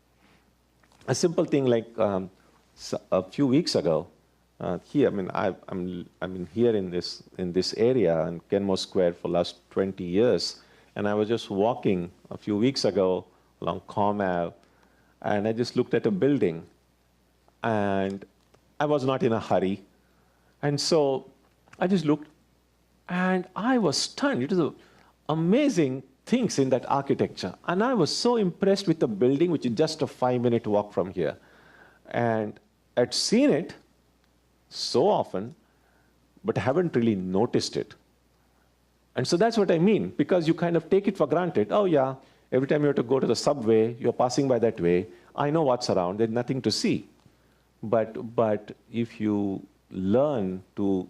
A simple thing like a few weeks ago, here, I'm here in this area in Kenmore Square for the last 20 years, and I was just walking a few weeks ago along Com Ave, and I just looked at a building, and I was not in a hurry, and so I just looked, and I was stunned. It was amazing things in that architecture, and I was so impressed with the building, which is just a 5-minute walk from here, and I'd seen it so often, but haven't really noticed it. And so that's what I mean, because you kind of take it for granted. Oh yeah, every time you have to go to the subway, you're passing by that way, I know what's around, there's nothing to see. But if you learn to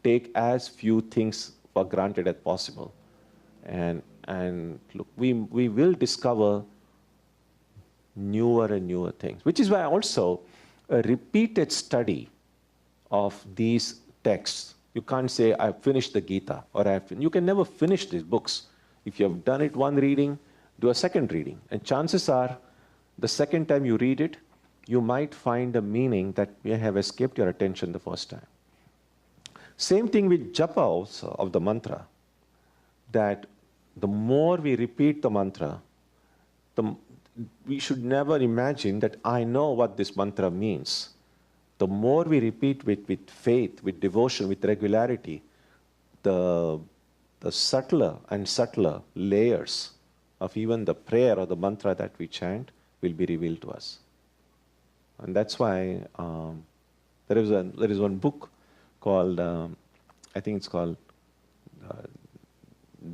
take as few things for granted as possible, and look, we will discover newer and newer things, which is why also a repeated study of these texts. You can't say, I've finished the Gita, or you can never finish these books. If you have done it one reading, do a second reading. And chances are, the second time you read it, you might find a meaning that may have escaped your attention the first time. Same thing with japa also of the mantra, that the more we repeat the mantra, we should never imagine that I know what this mantra means. The more we repeat with faith, with devotion, with regularity, the subtler and subtler layers of even the prayer or the mantra that we chant will be revealed to us. And that's why there is one book called, I think it's called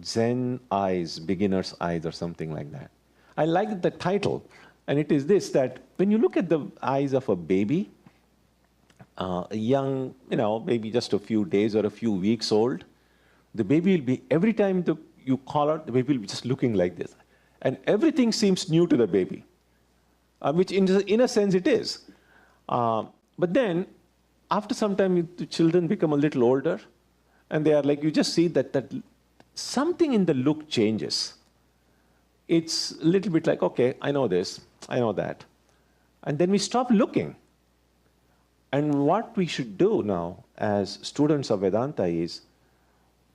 Zen Eyes, Beginner's Eyes, or something like that. I like the title, and it is this, that when you look at the eyes of a baby, a young, maybe just a few days or a few weeks old, the baby will be, every time you call out, the baby will be just looking like this. And everything seems new to the baby, which in a sense it is. But then, after some time, the children become a little older, and they are like, you just see that something in the look changes. It's a little bit like, okay, I know this, I know that. And then we stop looking. And what we should do now as students of Vedanta is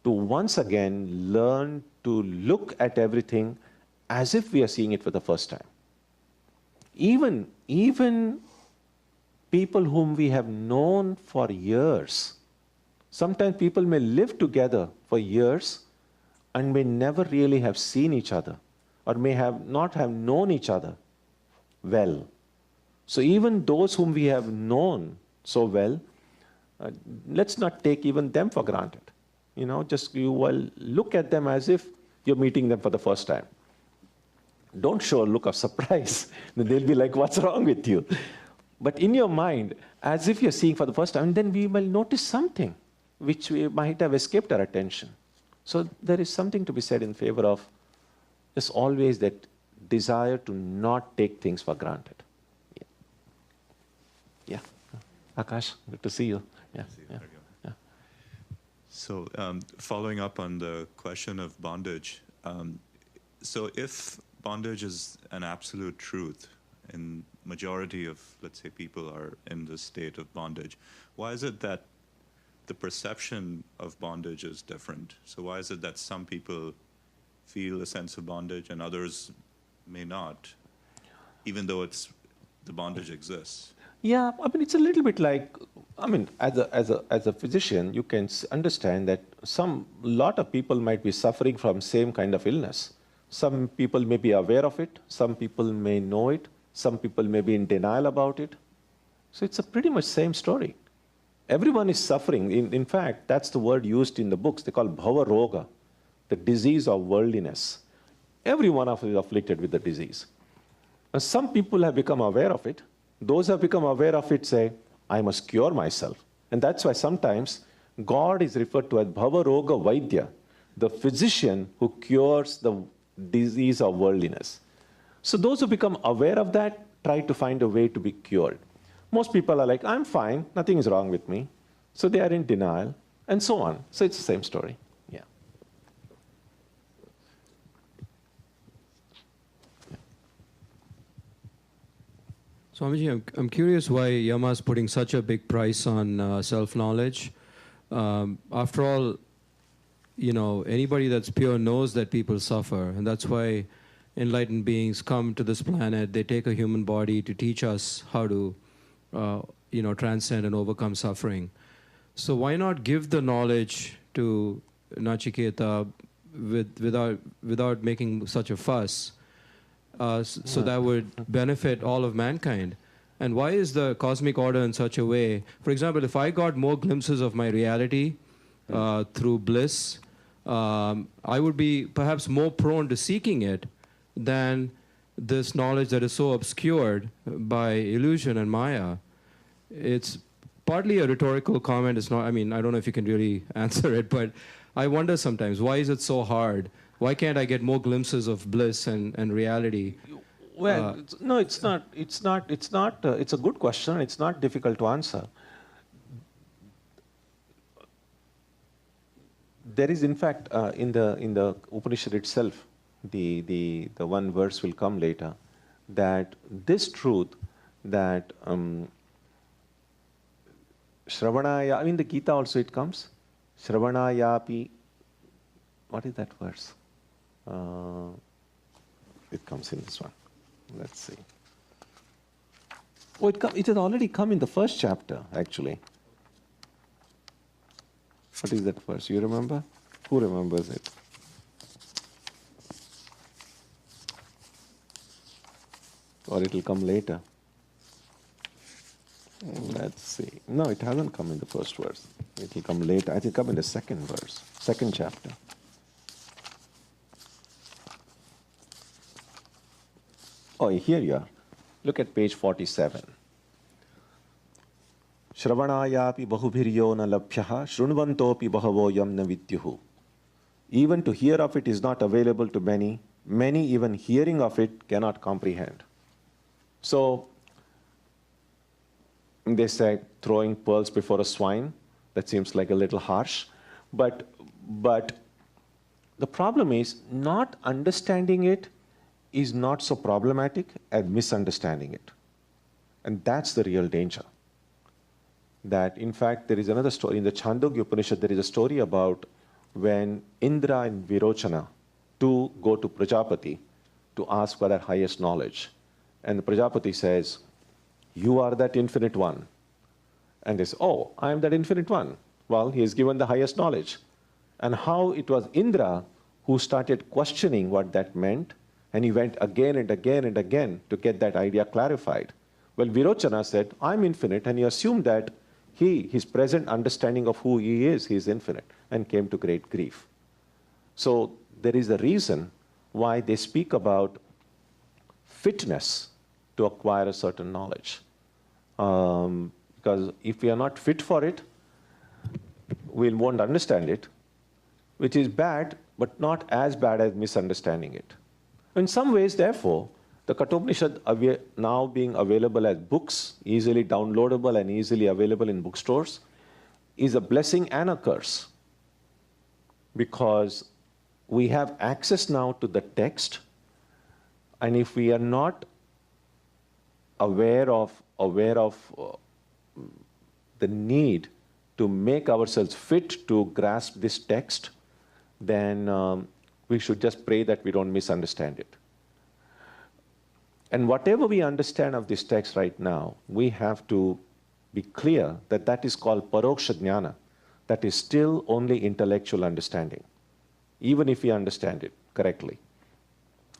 to once again learn to look at everything as if we are seeing it for the first time. Even people whom we have known for years, sometimes people may live together for years and may never really have seen each other, or may not have known each other well. So even those whom we have known so well, let's not take even them for granted. Just you will look at them as if you're meeting them for the first time. Don't show a look of surprise. They'll be like, what's wrong with you? But in your mind, as if you're seeing for the first time, then we will notice something which we might have escaped our attention. So there is something to be said in favor of just always that desire to not take things for granted. Yeah. Akash, good to see you. Yeah. Yeah. Yeah. So following up on the question of bondage, so if bondage is an absolute truth, and majority of, let's say, people are in this state of bondage, why is it that the perception of bondage is different? So why is it that some people feel a sense of bondage and others may not, even though the bondage exists? Yeah, I mean, it's a little bit like, I mean, as a physician, you can understand that lot of people might be suffering from same kind of illness. Some people may be aware of it, some people may know it, some people may be in denial about it. So it's a pretty much same story. Everyone is suffering. In fact, that's the word used in the books. They call bhava roga, the disease of worldliness. Everyone of us is afflicted with the disease. And some people have become aware of it. Those who have become aware of it say, I must cure myself. And that's why sometimes God is referred to as bhava roga vaidya, the physician who cures the disease of worldliness. So those who become aware of that try to find a way to be cured. Most people are like, I'm fine, nothing is wrong with me. So they are in denial, and so on. So it's the same story. Yeah. Swamiji, I'm curious why Yama is putting such a big price on self-knowledge. After all, you know, anybody that's pure knows that people suffer, and that's why enlightened beings come to this planet. They take a human body to teach us how to, you know, transcend and overcome suffering. So why not give the knowledge to Nachiketa without making such a fuss? So that would benefit all of mankind. And why is the cosmic order in such a way? For example, if I got more glimpses of my reality through bliss, I would be perhaps more prone to seeking it than this knowledge that is so obscured by illusion and Maya. It's partly a rhetorical comment. It's not, I mean, I don't know if you can really answer it, but I wonder sometimes, why is it so hard? Why can't I get more glimpses of bliss and reality? Well, no, it's not. It's a good question. It's not difficult to answer. There is, in fact, in the Upanishad itself, the one verse will come later, that this truth that Shravanaya, I mean the Gita also it comes, Shravanayapi, what is that verse? It comes in this one. Let's see. Oh, it has already come in the first chapter, actually. What is that verse? You remember? Who remembers it? Or it will come later. Let's see. No, it hasn't come in the first verse. It will come later. I think it will come in the second verse, second chapter. Oh, here you are. Look at page 47. Shravanayapi bahubhiryo na labhyaha shrunvantopi bahavo yam na vidyuhu. Even to hear of it is not available to many. Many even hearing of it cannot comprehend. So, they say throwing pearls before a swine. That seems like a little harsh. But the problem is not understanding it is not so problematic as misunderstanding it. And that's the real danger. That, in fact, there is another story. In the Chandogya Upanishad, there is a story about when Indra and Virochana to go to Prajapati to ask for that highest knowledge. And the Prajapati says, you are that infinite one. And they say, oh, I am that infinite one. Well, he has given the highest knowledge. And how it was Indra who started questioning what that meant, and he went again and again and again to get that idea clarified. Well, Virochana said, I'm infinite, and he assumed that his present understanding of who he is infinite, and came to great grief. So there is a reason why they speak about fitness to acquire a certain knowledge. Because if we are not fit for it, we won't understand it, which is bad, but not as bad as misunderstanding it. In some ways, therefore, the Kathopanishad now being available as books, easily downloadable and easily available in bookstores, is a blessing and a curse, because we have access now to the text, and if we are not aware of the need to make ourselves fit to grasp this text, then we should just pray that we don't misunderstand it. And whatever we understand of this text right now, we have to be clear that that is called paroksha jnana. That is still only intellectual understanding, even if we understand it correctly.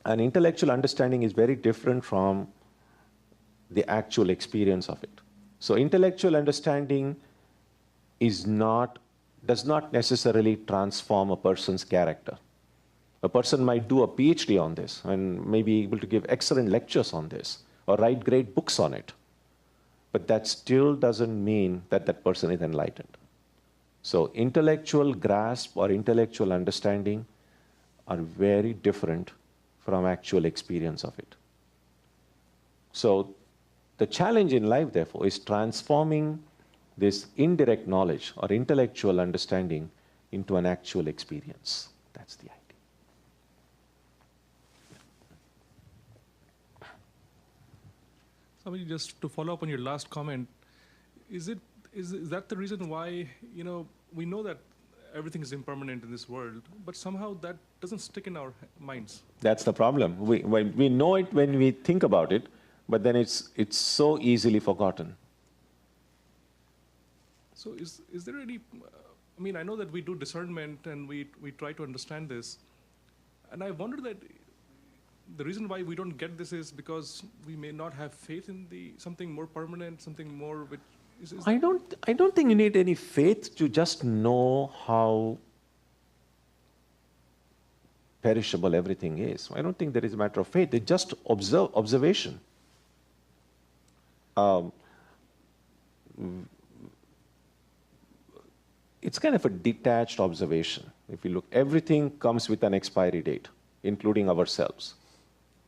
And intellectual understanding is very different from the actual experience of it. So intellectual understanding does not necessarily transform a person's character. A person might do a PhD on this and may be able to give excellent lectures on this or write great books on it. But that still doesn't mean that that person is enlightened. So intellectual grasp or intellectual understanding are very different from actual experience of it. So the challenge in life, therefore, is transforming this indirect knowledge or intellectual understanding into an actual experience. That's the idea. Swami, just to follow up on your last comment, is that the reason why, we know that everything is impermanent in this world, but somehow that doesn't stick in our minds? That's the problem. We know it when we think about it, but then it's so easily forgotten. So is there any, I know that we do discernment and we try to understand this, and I wonder that the reason why we don't get this is because we may not have faith in something more permanent, something more which is I don't think you need any faith to just know how perishable everything is. I don't think there is a matter of faith. It's just observation. It's kind of a detached observation. If you look, everything comes with an expiry date, including ourselves.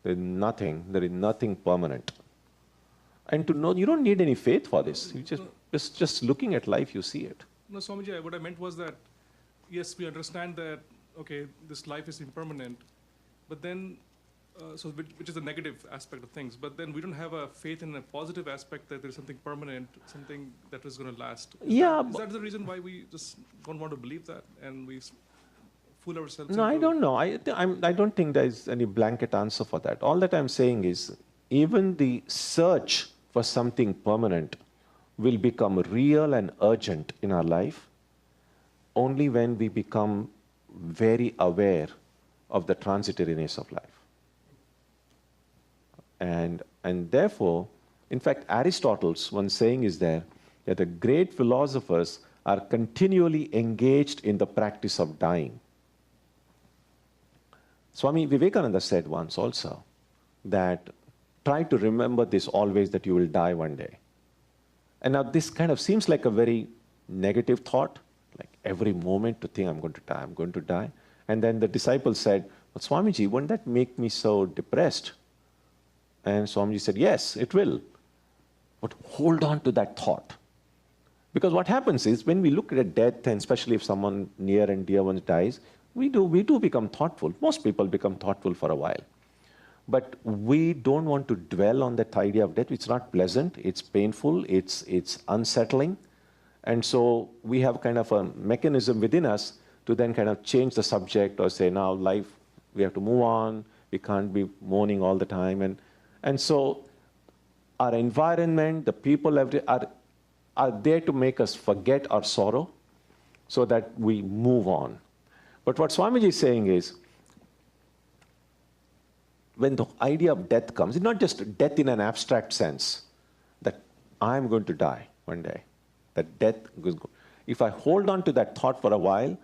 There is nothing permanent. And to know, you don't need any faith for this. You just looking at life, you see it. No, Swamiji, what I meant was that, yes, we understand that, okay, this life is impermanent, but then, which is a negative aspect of things, but then we don't have a faith in a positive aspect that there's something permanent, something that is going to last. Is that the reason why we just don't want to believe that and we fool ourselves? No, I don't know. I don't think there's any blanket answer for that. All that I'm saying is, even the search for something permanent will become real and urgent in our life only when we become very aware of the transitoriness of life. And therefore, in fact, Aristotle's one saying is there that the great philosophers are continually engaged in the practice of dying. Swami Vivekananda said once also that try to remember this always, that you will die one day. And now this kind of seems like a very negative thought, like every moment to think I'm going to die. And then the disciple said, but Swamiji, wouldn't that make me so depressed? And Swamiji said, yes, it will. But hold on to that thought. Because what happens is when we look at death, and especially if someone near and dear one dies, we do become thoughtful. Most people become thoughtful for a while. But we don't want to dwell on that idea of death. It's not pleasant, it's painful, it's unsettling. And so we have kind of a mechanism within us to then kind of change the subject or say, now life, we have to move on, we can't be mourning all the time. And so our environment, the people are there to make us forget our sorrow so that we move on. But what Swamiji is saying is, when the idea of death comes, it's not just death in an abstract sense, that I'm going to die one day, that death goes. If I hold on to that thought for a while,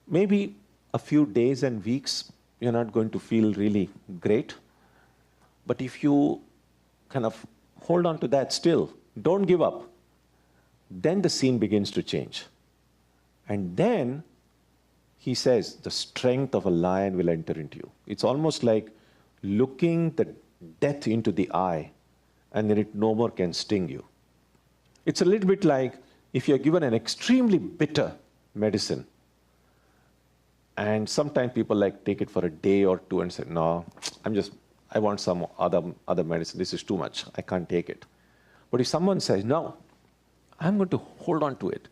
maybe a few days and weeks, you're not going to feel really great. But if you kind of hold on to that still, don't give up, then the scene begins to change. And then, he says, the strength of a lion will enter into you. It's almost like looking the death into the eye, and then it no more can sting you. It's a little bit like If you're given an extremely bitter medicine, and sometimes people like take it for a day or two and say, no, I want some other medicine. This is too much. I can't take it. But if someone says, no, I'm going to hold on to it.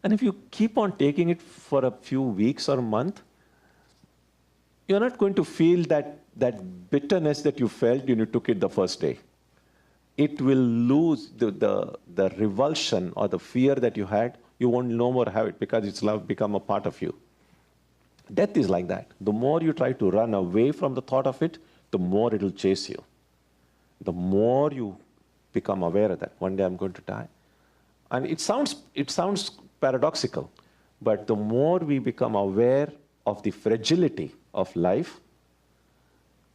And if you keep on taking it for a few weeks or a month, you're not going to feel that bitterness that you felt when you took it the first day. It will lose the revulsion or the fear that you had. You won't no more have it because it's now become a part of you. Death is like that. The more you try to run away from the thought of it, the more it will chase you. The more you become aware of that. One day I'm going to die. And it sounds paradoxical, but the more we become aware of the fragility of life,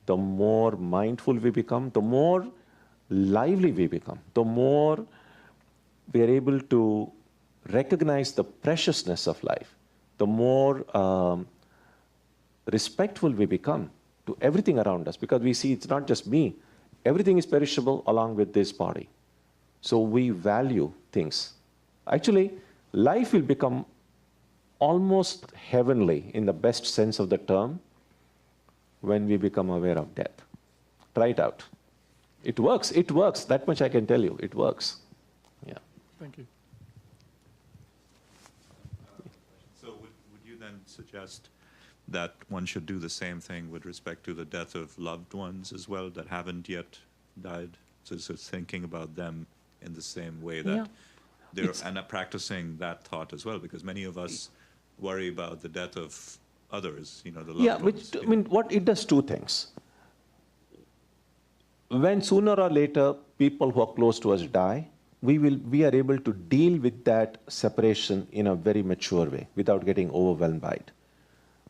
the more mindful we become, the more lively we become, the more we are able to recognize the preciousness of life, the more respectful we become to everything around us, because we see it's not just me. Everything is perishable along with this body. So we value things. Actually, life will become almost heavenly in the best sense of the term when we become aware of death. Try it out. It works. It works. That much I can tell you. It works. Yeah. Thank you. So would you then suggest that one should do the same thing with respect to the death of loved ones as well that haven't yet died? So thinking about them in the same way that they're and practicing that thought as well, because many of us worry about the death of others, the loved ones. I mean, what it does two things. When sooner or later people who are close to us die, we are able to deal with that separation in a very mature way without getting overwhelmed by it.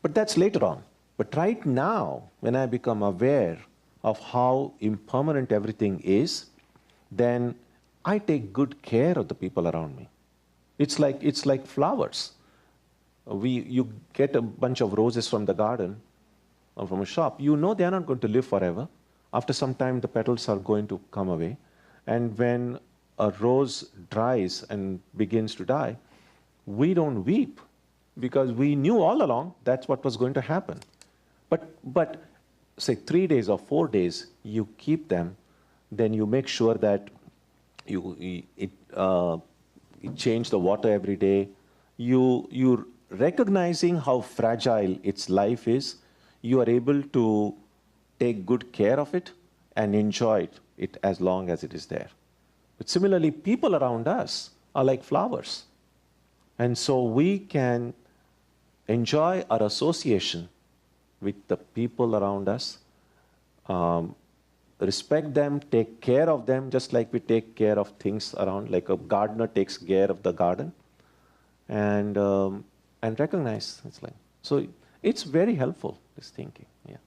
But that's later on. But right now, when I become aware of how impermanent everything is, then I take good care of the people around me. It's like flowers. You get a bunch of roses from the garden or from a shop. You know they are not going to live forever. After some time, the petals are going to come away. And when a rose dries and begins to die, we don't weep because we knew all along that's what was going to happen. But say 3 days or 4 days, you keep them, then you make sure that you change the water every day. You're recognizing how fragile its life is. You are able to take good care of it and enjoy it as long as it is there. But similarly, people around us are like flowers. And so we can enjoy our association with the people around us, respect them, take care of them, just like we take care of things around, like a gardener takes care of the garden, and recognize. So it's very helpful, this thinking. Yeah.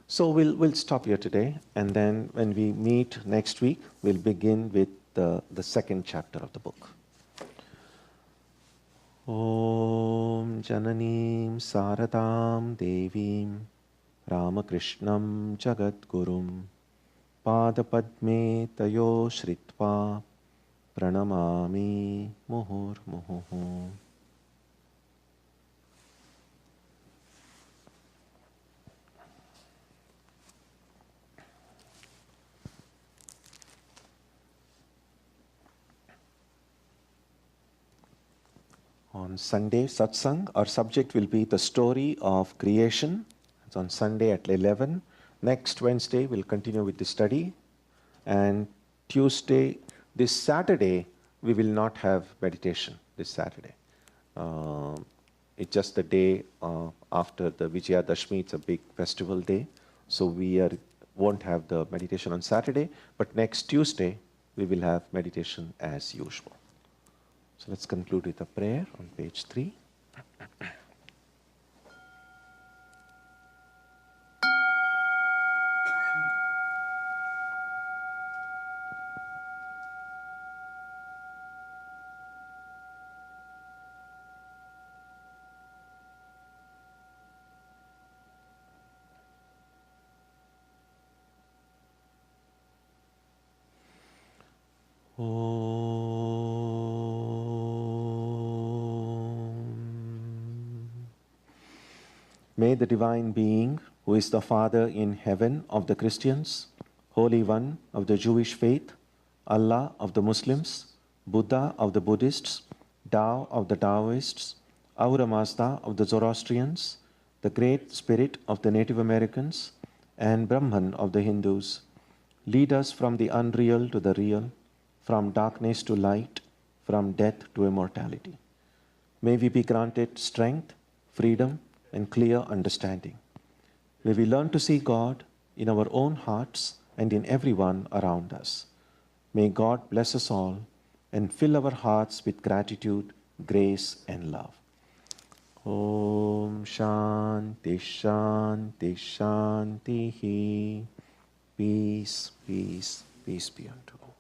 So we'll stop here today, and then when we meet next week, we'll begin with the second chapter of the book. Om Jananim Saradam Devim Ramakrishnam Jagadgurum Padapadme Tayo Shritva Pranamami Muhur Muhuhu. On Sunday, satsang, our subject will be the story of creation. It's on Sunday at 11. Next Wednesday, we'll continue with the study. And this Saturday, we will not have meditation this Saturday. It's just the day after the Vijayadashmi. It's a big festival day. So won't have the meditation on Saturday. But next Tuesday, we will have meditation as usual. So let's conclude with a prayer on page 3. May the Divine Being, who is the Father in heaven of the Christians, Holy One of the Jewish faith, Allah of the Muslims, Buddha of the Buddhists, Tao of the Taoists, Ahura Mazda of the Zoroastrians, the Great Spirit of the Native Americans, and Brahman of the Hindus, lead us from the unreal to the real, from darkness to light, from death to immortality. May we be granted strength, freedom, and clear understanding. May we learn to see God in our own hearts and in everyone around us. May God bless us all and fill our hearts with gratitude, grace, and love. Om Shanti Shanti Shanti. Peace, peace, peace be unto all.